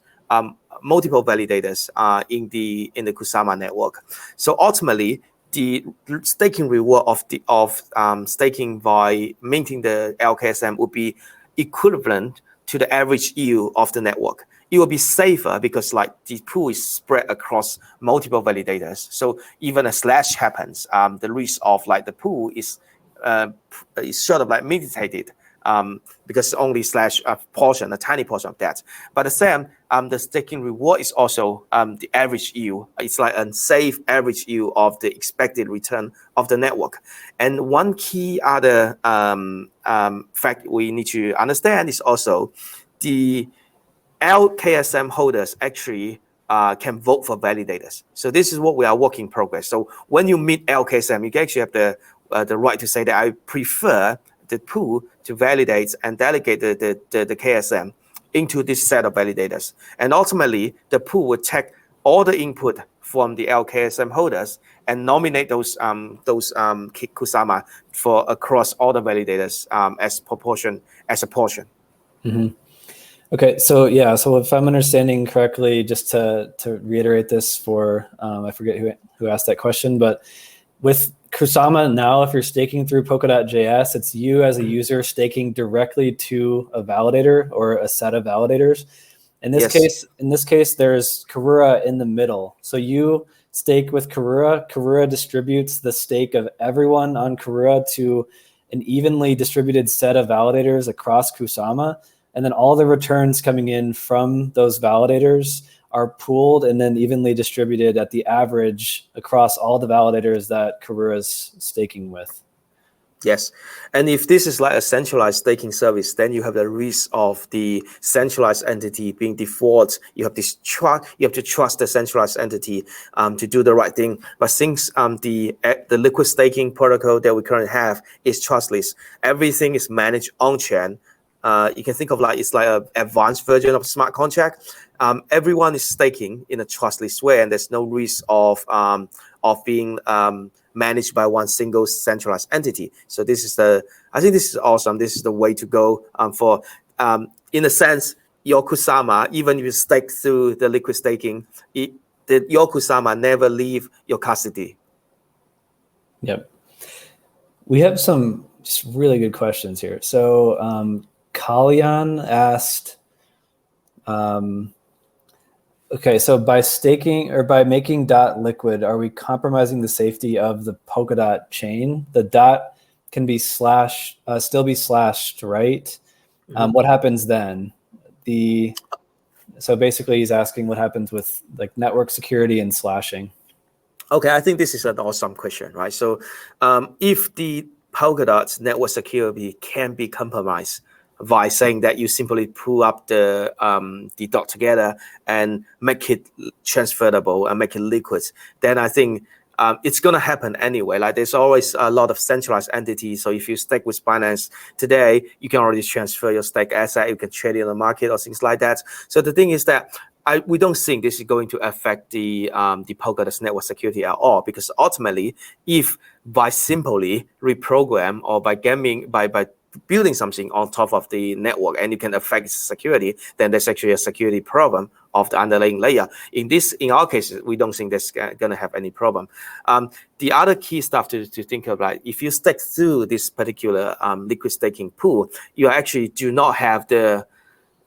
multiple validators in the Kusama network. So ultimately, the staking reward of staking by minting the LKSM would be equivalent to the average yield of the network. It will be safer because like the pool is spread across multiple validators. So even a slash happens, the risk of like the pool is sort of like mitigated because only slash a tiny portion of that. But the same, the staking reward is also the average yield. It's like a safe average yield of the expected return of the network. And one key other fact we need to understand is also the LKSM holders actually can vote for validators. So this is what we are work in progress. So when you meet LKSM, you actually have the right to say that I prefer the pool to validate and delegate the KSM into this set of validators. And ultimately, the pool will take all the input from the LKSM holders and nominate those Kusama for across all the validators as a portion. Mm-hmm. Okay, so yeah, so if I'm understanding correctly, just to reiterate this for, I forget who asked that question, but with Kusama now, if you're staking through Polkadot.js, it's you as a user staking directly to a validator or a set of validators. In this case, there's Karura in the middle. So you stake with Karura. Karura distributes the stake of everyone on Karura to an evenly distributed set of validators across Kusama. And then all the returns coming in from those validators are pooled and then evenly distributed at the average across all the validators that Karura is staking with. Yes, and if this is like a centralized staking service, then you have the risk of the centralized entity being default. You have to trust the centralized entity to do the right thing. But since the liquid staking protocol that we currently have is trustless, everything is managed on chain. You can think of like it's like an advanced version of smart contract. Everyone is staking in a trustless way, and there's no risk of being managed by one single centralized entity. So I think this is awesome. This is the way to go for, in a sense, your Kusama, even if you stake through the liquid staking, your Kusama never leave your custody. Yep. We have some just really good questions here. So Kalyan asked, okay, so by staking or by making dot liquid, are we compromising the safety of the Polkadot chain? The dot can be still be slashed, right? Mm-hmm. What happens then? So basically he's asking what happens with like network security and slashing. Okay, I think this is an awesome question, right? So if the Polkadot's network security can be compromised by saying that you simply pull up the dot together and make it transferable and make it liquid, then I think it's going to happen anyway. Like there's always a lot of centralized entities. So if you stake with Binance today, you can already transfer your stake asset. You can trade it on the market or things like that. So the thing is that we don't think this is going to affect the Polkadot's network security at all, because ultimately, if by simply reprogram or by building something on top of the network and it can affect its security, then there's actually a security problem of the underlying layer. In our case, we don't think that's going to have any problem. The other key stuff to think of, like if you stake through this particular liquid staking pool, you actually do not have the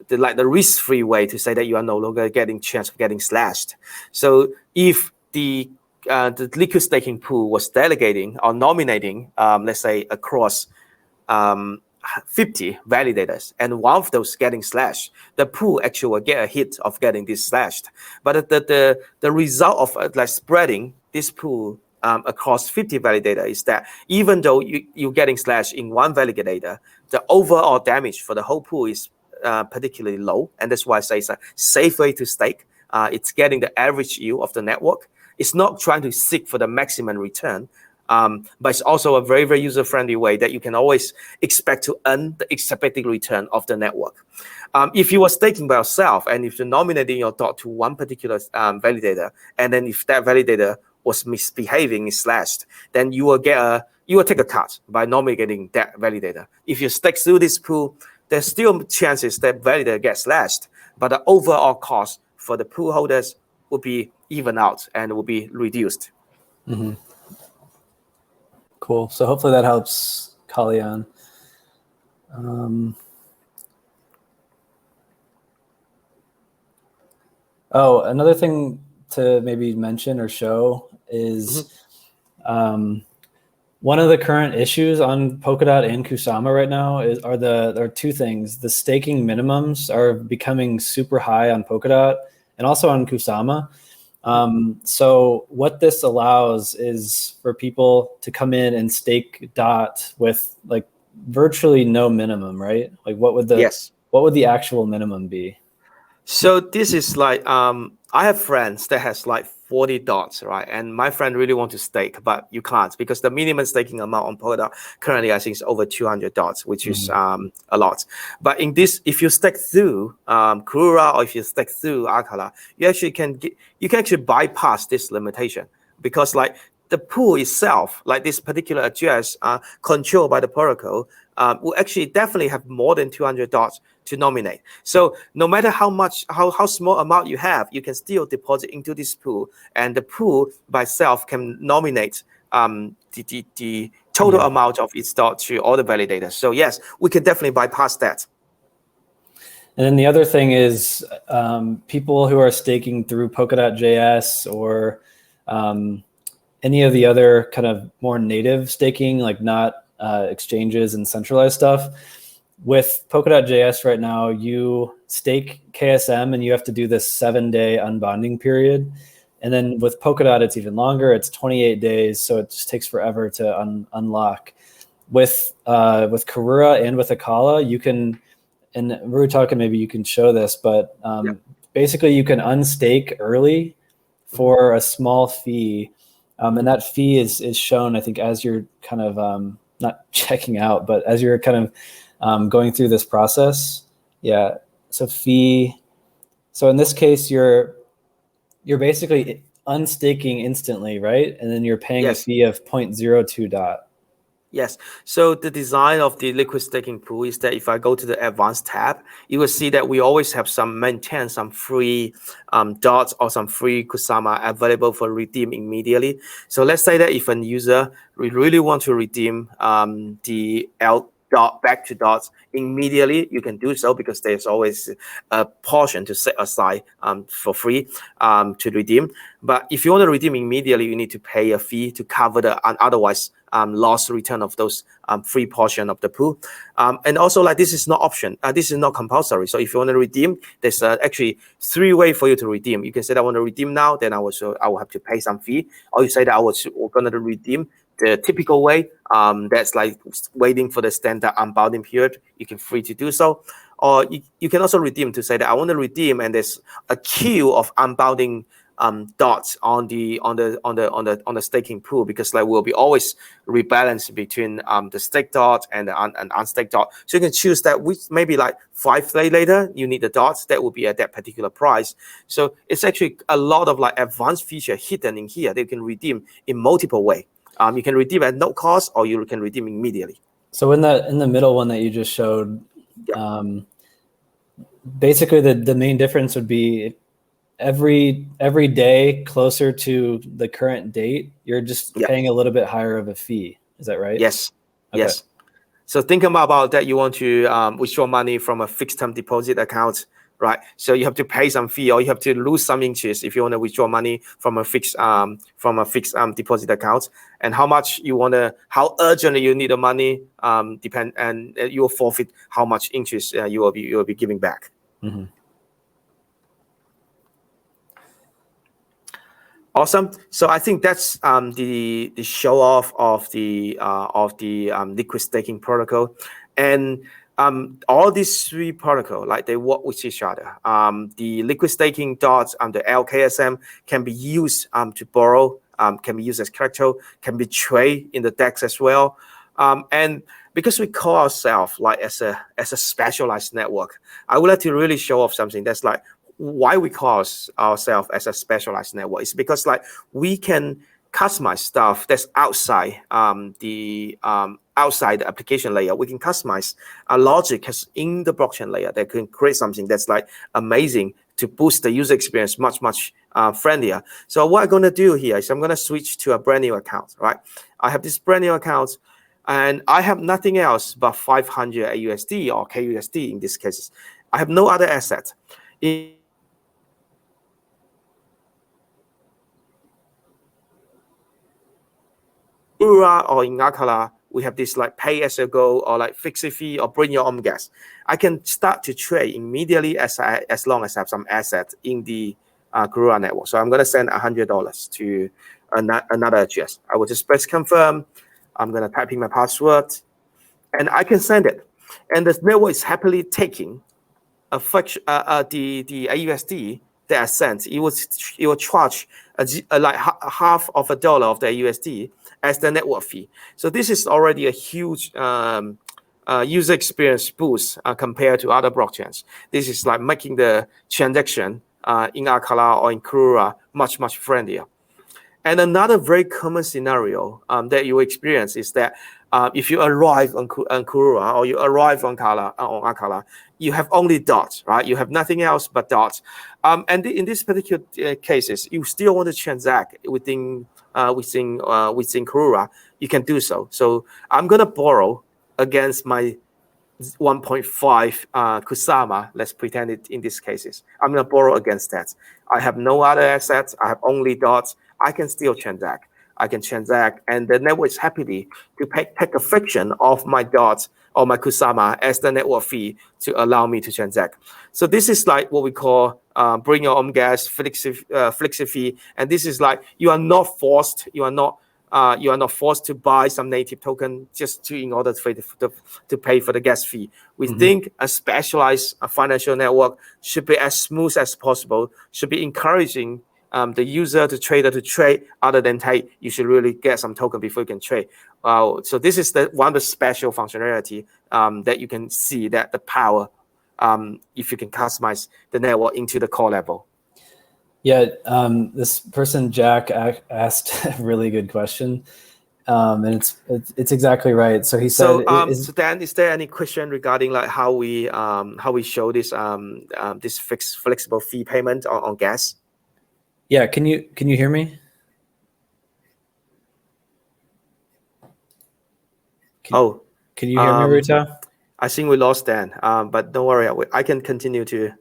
risk-free way to say that you are no longer getting chance of getting slashed. So if the liquid staking pool was delegating or nominating, let's say across 50 validators, and one of those getting slashed, the pool actually will get a hit of getting this slashed. But the result of like spreading this pool across 50 validators is that even though you're getting slashed in one validator, the overall damage for the whole pool is particularly low, and that's why I say it's a safe way to stake. It's getting the average yield of the network. It's not trying to seek for the maximum return, but it's also a very, very user-friendly way that you can always expect to earn the expected return of the network. If you are staking by yourself, and if you're nominating your DOT to one particular validator, and then if that validator was misbehaving, is slashed, then you will take a cut by nominating that validator. If you stake through this pool, there's still chances that validator gets slashed, but the overall cost for the pool holders will be even out and will be reduced. Mm-hmm. Cool. So hopefully that helps, Kalian. Another thing to maybe mention or show is one of the current issues on Polkadot and Kusama right now are two things. The staking minimums are becoming super high on Polkadot and also on Kusama. So what this allows is for people to come in and stake DOT with like virtually no minimum, right? Like what would the actual minimum be? So this is like I have friends that has like 40 DOTs, right? And my friend really want to stake, but you can't because the minimum staking amount on Polkadot currently I think is over 200 DOTs, which is a lot. But in this, if you stake through Karura or if you stake through Acala, you can actually bypass this limitation because like the pool itself, like this particular address controlled by the protocol, will actually definitely have more than 200 DOTs to nominate. So no matter how small amount you have, you can still deposit into this pool, and the pool by itself can nominate the total amount of its DOT to all the validators. So yes, we can definitely bypass that. And then the other thing is people who are staking through Polkadot.js or any of the other kind of more native staking, like not exchanges and centralized stuff. With Polkadot.js right now, you stake KSM and you have to do this 7-day unbonding period. And then with Polkadot, it's even longer. It's 28 days, so it just takes forever to unlock. With Karura and with Acala, you can, and we were talking, maybe you can show this, but basically you can unstake early for a small fee. And that fee is shown, I think, as you're kind of not checking out, but as you're kind of going through this process. Yeah. So fee. So in this case, you're basically unstaking instantly, right? And then you're paying a fee of 0.02 DOT. Yes. So the design of the liquid staking pool is that if I go to the advanced tab, you will see that we always have maintain some free DOTs or some free Kusama available for redeem immediately. So let's say that if a user really want to redeem the DOT back to DOTs immediately, you can do so because there's always a portion to set aside for free to redeem. But if you want to redeem immediately, you need to pay a fee to cover the otherwise lost return of those free portion of the pool. And also, like, this is not option. This is not compulsory. So if you want to redeem, there's actually 3 ways for you to redeem. You can say that I want to redeem now, then I will have to pay some fee. Or you say that we're going to redeem the typical way, that's like waiting for the standard unbounding period. You can free to do so. Or you can also redeem to say that I want to redeem, and there's a queue of unbounding DOTs on the staking pool, because like we'll be always rebalanced between the stake DOT and the unstaked DOT. So you can choose that which maybe like 5 days later you need the DOTs that will be at that particular price. So it's actually a lot of like advanced feature hidden in here that you can redeem in multiple ways. You can redeem at no cost, or you can redeem immediately. So in the middle one that you just showed, basically the main difference would be every day closer to the current date, you're just paying a little bit higher of a fee. Is that right? Yes. Okay. Yes. So think about that. You want to withdraw money from a fixed term deposit account, right? So you have to pay some fee, or you have to lose some interest if you want to withdraw money from a fixed deposit account. And how urgently you need the money depend, and you will forfeit how much interest you will be giving back. Mm-hmm. Awesome. So I think that's the show off of the liquid staking protocol. And all these three protocols, like they work with each other. The liquid staking dots and the LKSM can be used to borrow, can be used as collateral, can be trade in the DEX as well. And because we call ourselves like as a specialized network, I would like to really show off something that's like why we call ourselves as a specialized network. It's because like we can customize stuff that's outside the application layer. We can customize a logic in the blockchain layer that can create something that's like amazing to boost the user experience much friendlier. So what I'm going to do here is I'm going to switch to a brand new account, right? I have this brand new account and I have nothing else but 500 AUSD or KUSD in this case. I have no other asset. Karura or in Acala, we have this like pay as you go or like fixed fee or bring your own gas. I can start to trade immediately as long as I have some asset in the Karura network. So I'm going to send $100 to another address. I will just press confirm. I'm going to type in my password and I can send it. And the network is happily taking the AUSD that I sent. It will charge like half of a dollar of the AUSD as the network fee. So this is already a huge user experience boost compared to other blockchains. This is like making the transaction in Acala or in Karura much friendlier. And another very common scenario that you experience is that if you arrive on Karura or you arrive on Acala, you have only dots, right? You have nothing else but dots. And in this particular cases, you still want to transact within Karura, you can do so. So I'm gonna borrow against my 1.5 Kusama. Let's pretend it in these cases. I'm gonna borrow against that. I have no other assets. I have only dots. I can still transact. I can transact, and the network is happy to take a fraction of my dots or my Kusama as the network fee to allow me to transact. So this is like what we call bring your own gas, flexi fee, and this is like you are not forced to buy some native token just in order to pay for the gas fee. We think a specialized financial network should be as smooth as possible, should be encouraging the user, the trader to trade, other than, hey, you should really get some token before you can trade. So this is one of the special functionality that you can see that the power if you can customize the network into the core level. Yeah, this person, Jack, asked a really good question. And it's exactly right. So he said, so Dan, is there any question regarding like how we show this this flexible fee payment on gas? Yeah, can you hear me? Can you hear me, Rita? I think we lost Dan, but don't worry, I can continue to.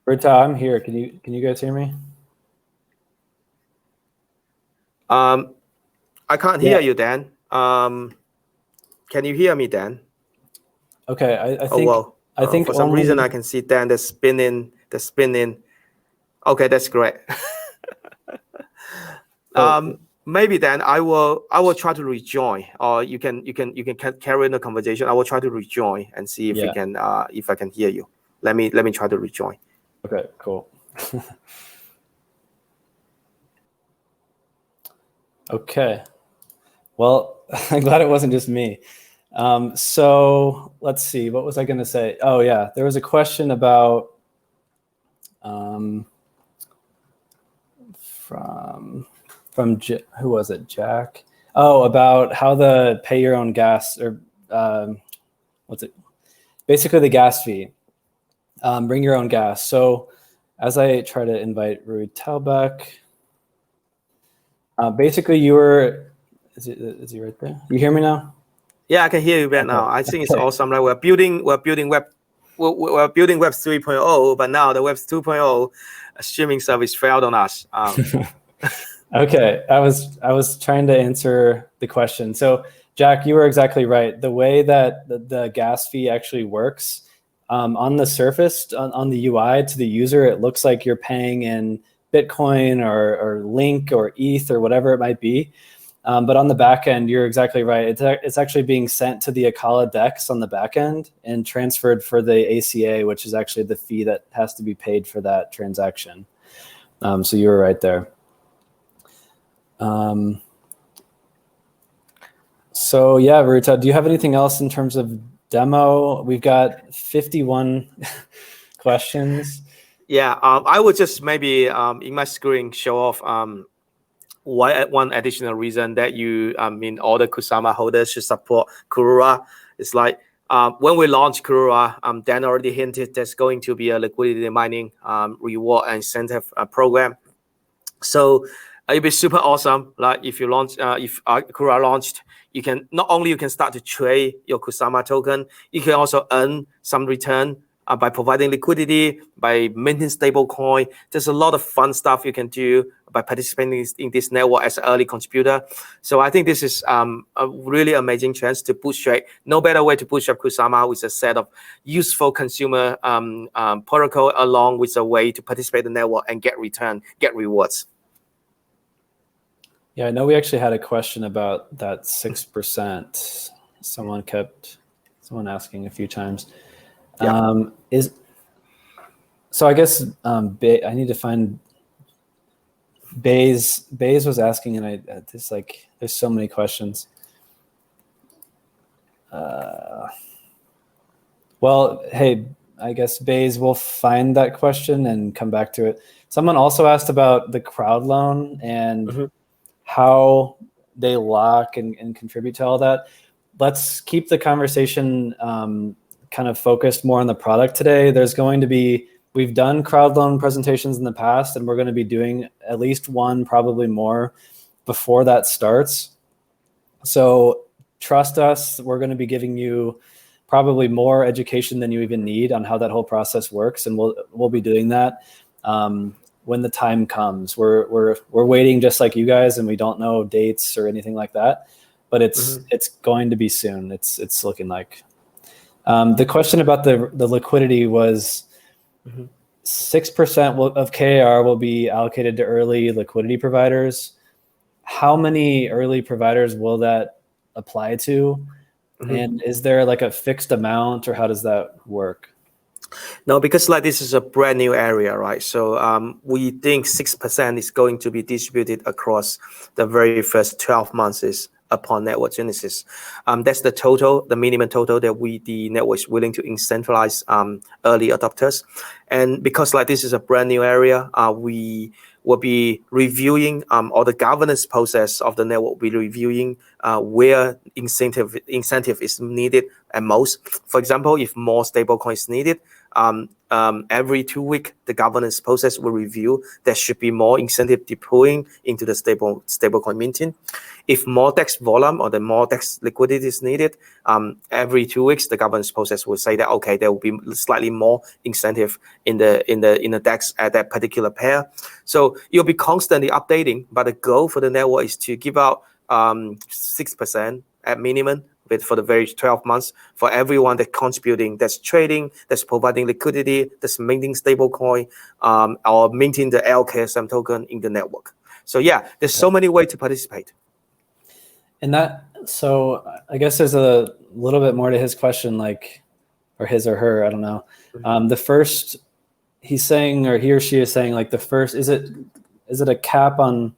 Rita, I'm here. Can you guys hear me? I can't hear you, Dan. Can you hear me, Dan? Okay, I think for some reason I can see Dan the spinning. Okay, that's great. Maybe then I will try to rejoin, or you can carry on the conversation. I will try to rejoin and see if if I can hear you. Let me try to rejoin. Okay, cool. Okay. Well, I'm glad it wasn't just me. So let's see, what was I going to say? Oh yeah, there was a question about from who was it? Jack? Oh, about how the pay your own gas or what's it? Basically the gas fee. Bring your own gas. So as I try to invite Rui Talbeck, basically you were, is he right there? You hear me now? Yeah, I can hear you right now. I think it's awesome. Like we're building Web 3.0, but now the Web 2.0 streaming service failed on us. Okay, I was trying to answer the question. So Jack, you were exactly right. The way that the gas fee actually works, on the surface, on the UI to the user, it looks like you're paying in Bitcoin or Link or ETH or whatever it might be. But on the back end, you're exactly right. It's actually being sent to the Acala DEX on the back end and transferred for the ACA, which is actually the fee that has to be paid for that transaction. So you were right there. So yeah, Ruta, do you have anything else in terms of demo? We've got 51 questions. Yeah, I would just maybe in my screen show off one additional reason that all the Kusama holders should support Karura. It's like when we launched Karura, Dan already hinted there's going to be a liquidity mining reward and incentive program. So it'd be super awesome. Like if you launch, if Karura launched, you can not only you can start to trade your Kusama token, you can also earn some return by providing liquidity, by minting stable coin. There's a lot of fun stuff you can do by participating in this network as an early contributor. So I think this is a really amazing chance to bootstrap. No better way to bootstrap Kusama with a set of useful consumer protocol along with a way to participate in the network and get return, get rewards. Yeah, I know we actually had a question about that 6%. Someone asking a few times. Yeah. So I guess I need to find Bays was asking, and there's so many questions. Well, hey, I guess Bays will find that question and come back to it. Someone also asked about the crowd loan and how they lock and contribute to all that. Let's keep the conversation kind of focused more on the product today. We've done crowd loan presentations in the past, and we're going to be doing at least one, probably more, before that starts. So trust us, we're going to be giving you probably more education than you even need on how that whole process works, and we'll be doing that when the time comes. We're waiting just like you guys, and we don't know dates or anything like that, but it's going to be soon. It's looking like. The question about the liquidity was 6% of KAR will be allocated to early liquidity providers. How many early providers will that apply to? And is there like a fixed amount, or how does that work? No, because like this is a brand new area, right? So we think 6% is going to be distributed across the very first 12 months upon network genesis. That's the minimum total that the network is willing to incentivize early adopters. And because like this is a brand new area, we will be reviewing or the governance process of the network will be reviewing where incentive is needed at most. For example, if more stablecoin is needed, every 2 weeks, the governance process will review there should be more incentive deploying into the stablecoin minting. If more DEX volume or the more DEX liquidity is needed, every 2 weeks, the governance process will say that, okay, there will be slightly more incentive in the DEX at that particular pair. So you'll be constantly updating, but the goal for the network is to give out 6% at minimum for the very 12 months for everyone that's contributing, that's trading, that's providing liquidity, that's minting stablecoin, or minting the LKSM token in the network. So yeah, there's so many ways to participate. And so I guess there's a little bit more to his question, or his or her, I don't know. The first, he's saying, or he or she is saying, like the first, is it a cap on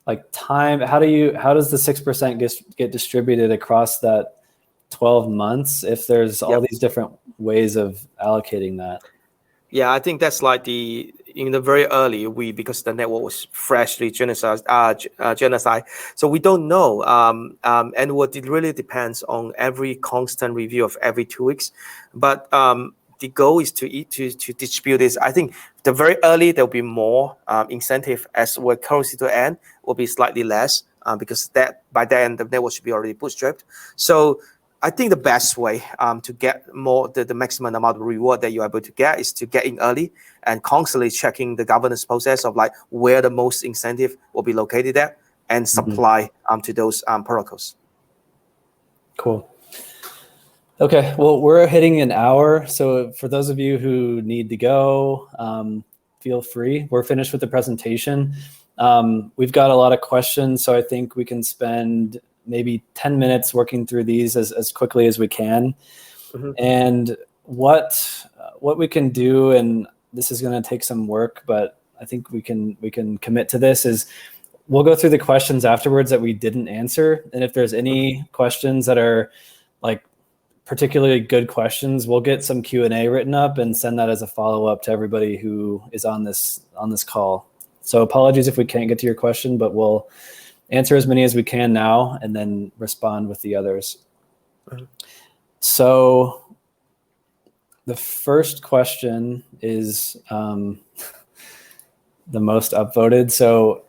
like time? How does the 6% get distributed across that 12 months if there's all these different ways of allocating that? Yeah, I think that's like in the very early, because the network was freshly genocide, so we don't know. And what it really depends on every constant review of every 2 weeks. But the goal is to distribute this. I think the very early there'll be more incentive as we're closer to end will be slightly less because that by then the network should be already bootstrapped. So I think the best way to get the maximum amount of reward that you're able to get is to get in early and constantly checking the governance process of like where the most incentive will be located at and supply to those protocols. Cool. Okay, well, we're hitting an hour. So for those of you who need to go, feel free. We're finished with the presentation. We've got a lot of questions, so I think we can spend maybe 10 minutes working through these as quickly as we can. And what we can do, and this is going to take some work, but I think we can commit to this, is we'll go through the questions afterwards that we didn't answer. And if there's any questions that are like particularly good questions, we'll get some Q&A written up and send that as a follow-up to everybody who is on this call. So apologies if we can't get to your question, but we'll answer as many as we can now and then respond with the others. So the first question is the most upvoted. So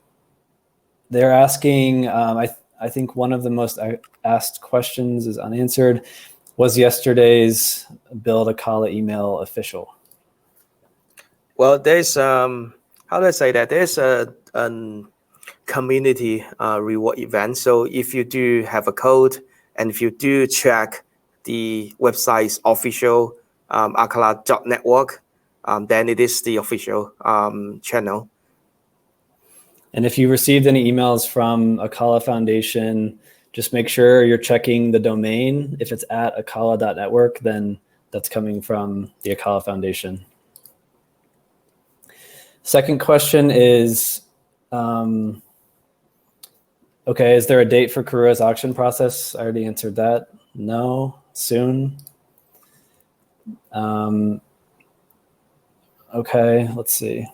they're asking, I think one of the most asked questions is unanswered. Was yesterday's Build Acala email official? Well, there's how do I say that? There's a community reward event. So if you do have a code and if you do check the website's official Acala.network, then it is the official channel. And if you received any emails from Acala Foundation, just make sure you're checking the domain. If it's at acala.network, then that's coming from the Acala Foundation. Second question is, okay, is there a date for Karura's auction process? I already answered that. No, soon. Okay, let's see.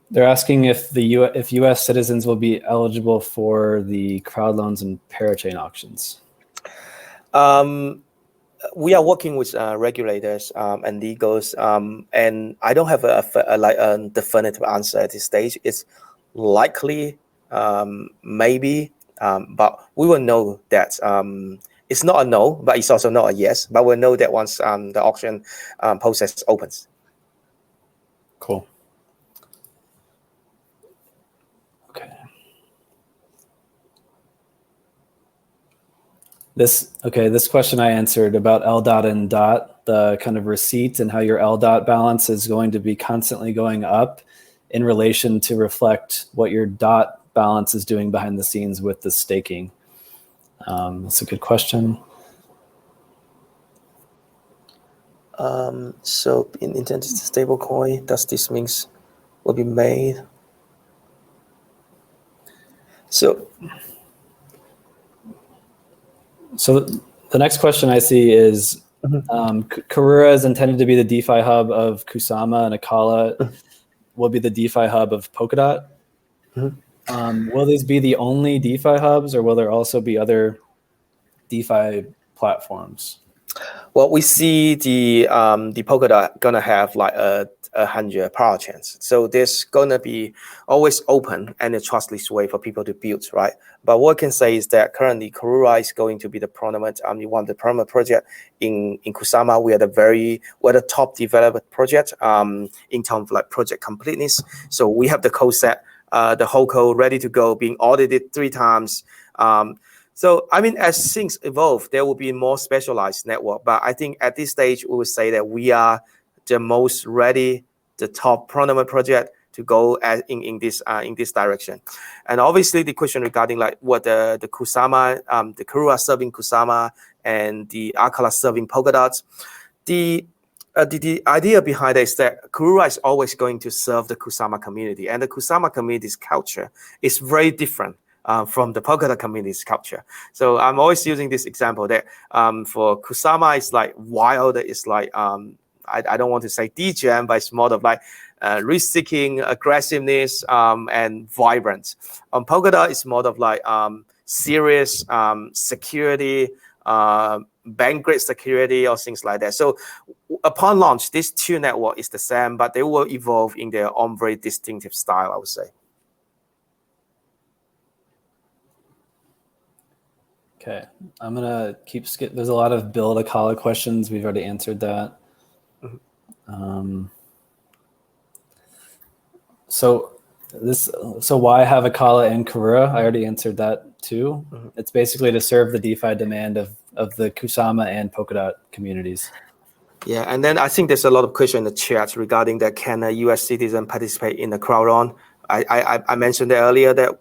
They're asking if if U.S. citizens will be eligible for the crowd loans and parachain auctions. We are working with regulators and legals, and I don't have a definitive answer at this stage. It's likely, maybe, but we will know that. It's not a no, but it's also not a yes. But we'll know that once the auction process opens. Cool. This question I answered about LDOT and DOT, the kind of receipt and how your LDOT balance is going to be constantly going up in relation to reflect what your DOT balance is doing behind the scenes with the staking. That's a good question. So in intended stablecoin, does this means will be made? So the next question I see is, Karura is intended to be the DeFi hub of Kusama, and Acala will be the DeFi hub of Polkadot. Will these be the only DeFi hubs, or will there also be other DeFi platforms? Well, we see the Polkadot gonna have like 100 parachains, so there's gonna be always open and a trustless way for people to build, right? But what I can say is that currently Karura is going to be the prominent, the prominent project in Kusama. We're the top developed project in terms of like project completeness. So we have the code set, the whole code ready to go, being audited 3 times. So, I mean, as things evolve, there will be more specialized network. But I think at this stage, we would say that we are the most ready, the top prominent project to go in this direction. And obviously, the question regarding like what the Kusama, the Karura serving Kusama and the Acala serving Polkadot, the idea behind it is that Karura is always going to serve the Kusama community, and the Kusama community's culture is very different from the Polkadot community's culture. So I'm always using this example that for Kusama, it's like wild. It's like, I don't want to say degen, but it's more of like risk-seeking, aggressiveness, and vibrant. Polkadot is more of like serious security, bank-grade security, or things like that. So upon launch, these 2 networks is the same, but they will evolve in their own very distinctive style, I would say. Okay, I'm gonna keep skip. There's a lot of Build Acala questions. We've already answered that. So why have Acala and Karura? I already answered that too. It's basically to serve the DeFi demand of the Kusama and Polkadot communities. Yeah, and then I think there's a lot of question in the chat regarding that can a U.S. citizen participate in the crowd run? I mentioned earlier that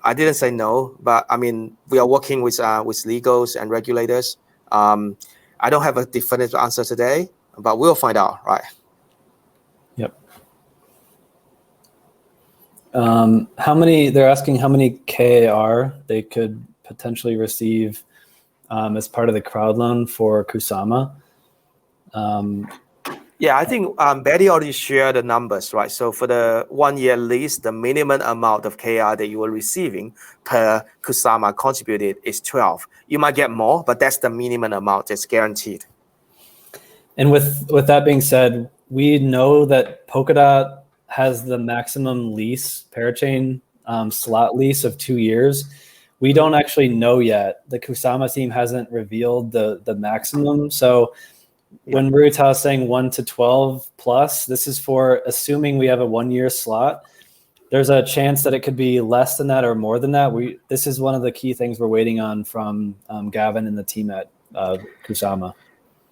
I didn't say no, but I mean we are working with legals and regulators. I don't have a definitive answer today, but we'll find out, right? Yep. They're asking how many KAR they could potentially receive as part of the crowd loan for Kusama. Yeah, I think Betty already shared the numbers, right? So for the 1 year lease, the minimum amount of KR that you are receiving per Kusama contributed is 12. You might get more, but that's the minimum amount that's guaranteed. And with that being said, we know that Polkadot has the maximum lease, parachain slot lease of 2 years. We don't actually know yet. The Kusama team hasn't revealed the maximum. So when Rutao is saying 1 to 12 plus, this is for assuming we have a 1 year slot. There's a chance that it could be less than that or more than that. This is one of the key things we're waiting on from Gavin and the team at Kusama.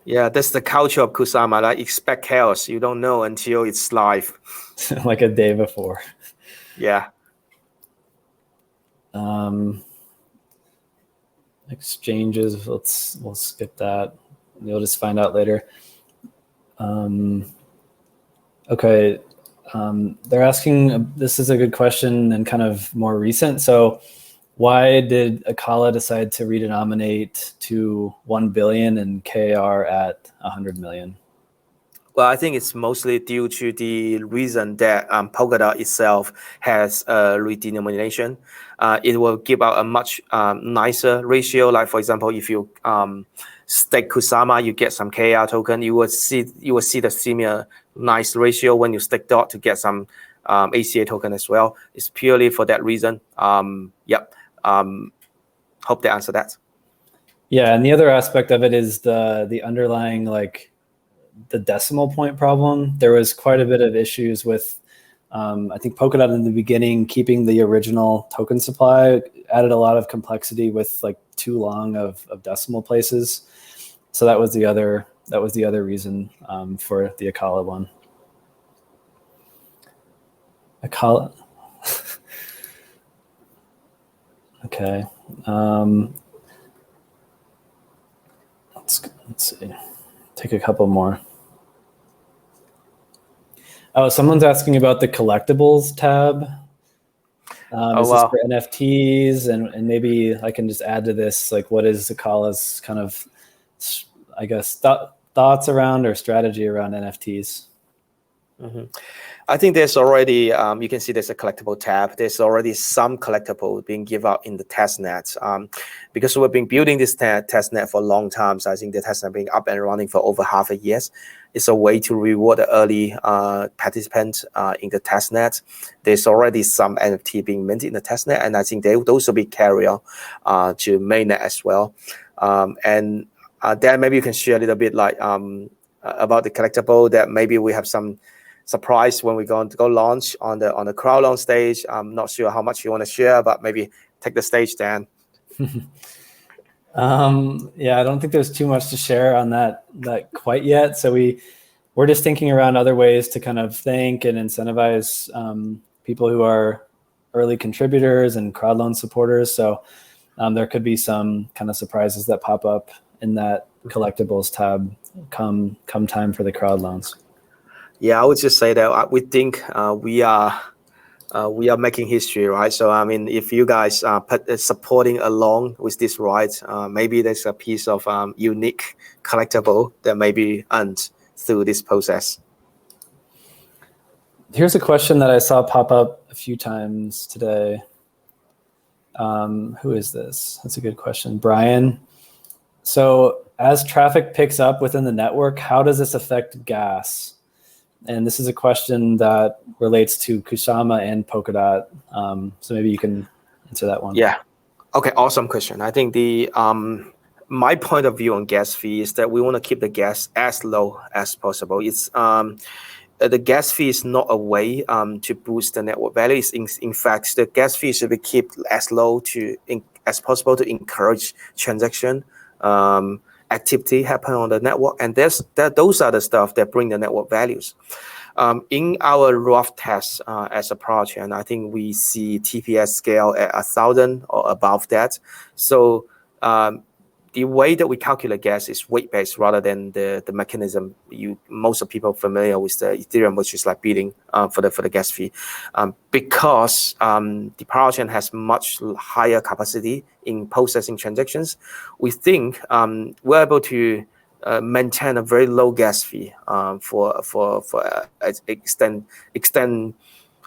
Yeah, that's the culture of Kusama. Like expect chaos. You don't know until it's live. Like a day before. Yeah. Exchanges. We'll skip that. You'll just find out later. Okay. They're asking, this is a good question and kind of more recent. So why did Acala decide to redenominate to 1 billion and KAR at 100 million? Well, I think it's mostly due to the reason that Polkadot itself has a redenomination. It will give out a much nicer ratio. Like for example, if you stake Kusama, you get some KR token. You will see the similar nice ratio when you stake DOT to get some ACA token as well. It's purely for that reason. Yep. Hope they answer that. Yeah, and the other aspect of it is the underlying the decimal point problem. There was quite a bit of issues with I think Polkadot in the beginning keeping the original token supply added a lot of complexity with too long of decimal places. So that was the other reason for the Acala one. Acala. Okay. Let's see. Take a couple more. Oh, someone's asking about the collectibles tab. Is this for NFTs? And maybe I can just add to this, what is Acala's kind of, I guess, thoughts around or strategy around NFTs? Mm-hmm. I think there's already, you can see there's a collectible tab. There's already some collectible being given out in the testnet. Because we've been building this testnet for a long time. So I think the testnet being up and running for over half a year. It's a way to reward the early participants in the testnet. There's already some NFT being minted in the testnet. And I think those will be carried on to mainnet as well. And Dan, maybe you can share a little bit about the collectible that maybe we have some surprise when we're going to go launch on the crowd launch stage. I'm not sure how much you want to share, but maybe take the stage, Dan. Yeah, I don't think there's too much to share on that quite yet. So we're just thinking around other ways to kind of thank and incentivize people who are early contributors and crowd loan supporters. So there could be some kind of surprises that pop up in that collectibles tab come time for the crowd loans. Yeah, I would just say that we think we are making history, right? So I mean, if you guys are supporting along with this ride, maybe there's a piece of unique collectible that may be earned through this process. Here's a question that I saw pop up a few times today. Who is this? That's a good question. Brian. So as traffic picks up within the network, how does this affect gas? And this is a question that relates to Kusama and Polkadot. So maybe you can answer that one. Yeah. Okay. Awesome question. I think my point of view on gas fee is that we want to keep the gas as low as possible. It's the gas fee is not a way to boost the network value. In fact, the gas fee should be kept as low as possible to encourage transaction. activity happen on the network, and those are the stuff that bring the network values. In our rough test as a parachain, I think we see TPS scale at 1,000 or above that. So the way that we calculate gas is weight-based rather than the mechanism most of people familiar with the Ethereum, which is like bidding for the gas fee. Because the parachain has much higher capacity in processing transactions, we think we're able to maintain a very low gas fee for extend.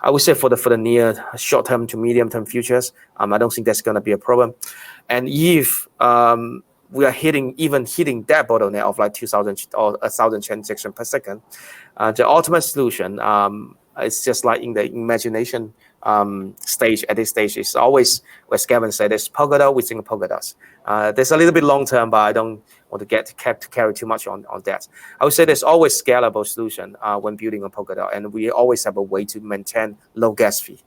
I would say for the near short-term to medium-term futures. I don't think that's going to be a problem. And if we are hitting that bottleneck of like 2,000 or 1,000 transactions per second, the ultimate solution is just like in the imagination stage. At this stage, is always, as Gavin said, there's Polkadot within Polkadot. There's a little bit long term, but I don't want to carry too much on that. I would say there's always scalable solution when building a Polkadot, and we always have a way to maintain low gas fee.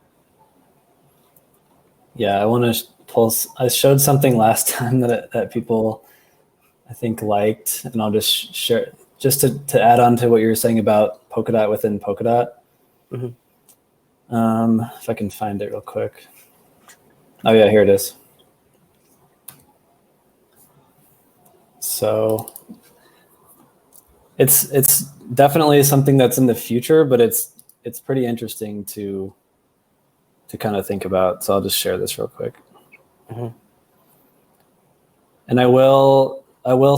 Yeah, I want to I showed something last time that people, I think, liked, and I'll just share just to add on to what you were saying about Polkadot within Polkadot. Mm-hmm. If I can find it real quick. Oh yeah, here it is. So it's definitely something that's in the future, but it's pretty interesting to kind of think about. So I'll just share this real quick. Mm-hmm. And I will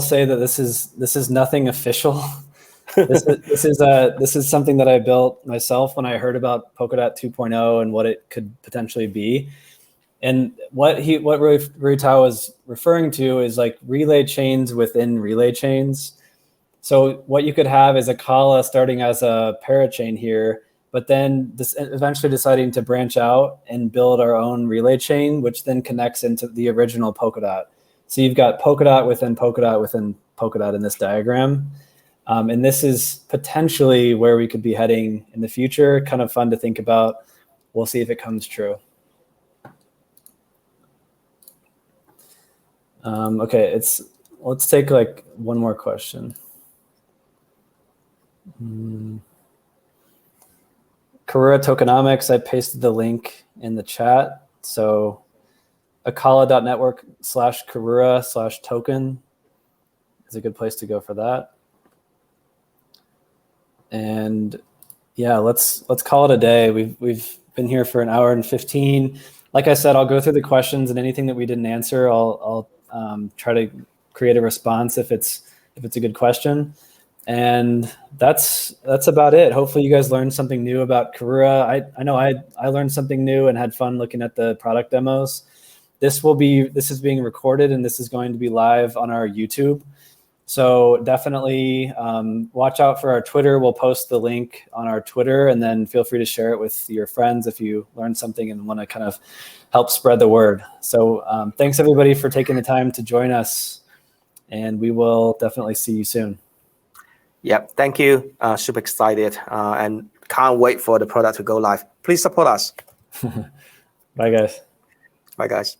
say that this is nothing official. This is something that I built myself when I heard about Polkadot 2.0 and what it could potentially be. And what Rui Tao was referring to is like relay chains within relay chains. So what you could have is Acala starting as a parachain here, but then eventually deciding to branch out and build our own relay chain, which then connects into the original Polkadot. So you've got Polkadot within Polkadot within Polkadot in this diagram. And this is potentially where we could be heading in the future. Kind of fun to think about. We'll see if it comes true. Okay, let's take like one more question. Karura tokenomics, I pasted the link in the chat. So acala.network/Karura/token is a good place to go for that. And yeah, let's call it a day. We've been here for an hour and 15. Like I said, I'll go through the questions, and anything that we didn't answer, I'll try to create a response if it's a good question. And that's about it. Hopefully you guys learned something new about Karura. I know I learned something new and had fun looking at the product demos. This is being recorded, and this is going to be live on our YouTube. So definitely watch out for our Twitter. We'll post the link on our Twitter, and then feel free to share it with your friends if you learned something and want to kind of help spread the word. So thanks everybody for taking the time to join us, and we will definitely see you soon. Yep, thank you. Super excited and can't wait for the product to go live. Please support us. Bye, guys. Bye, guys.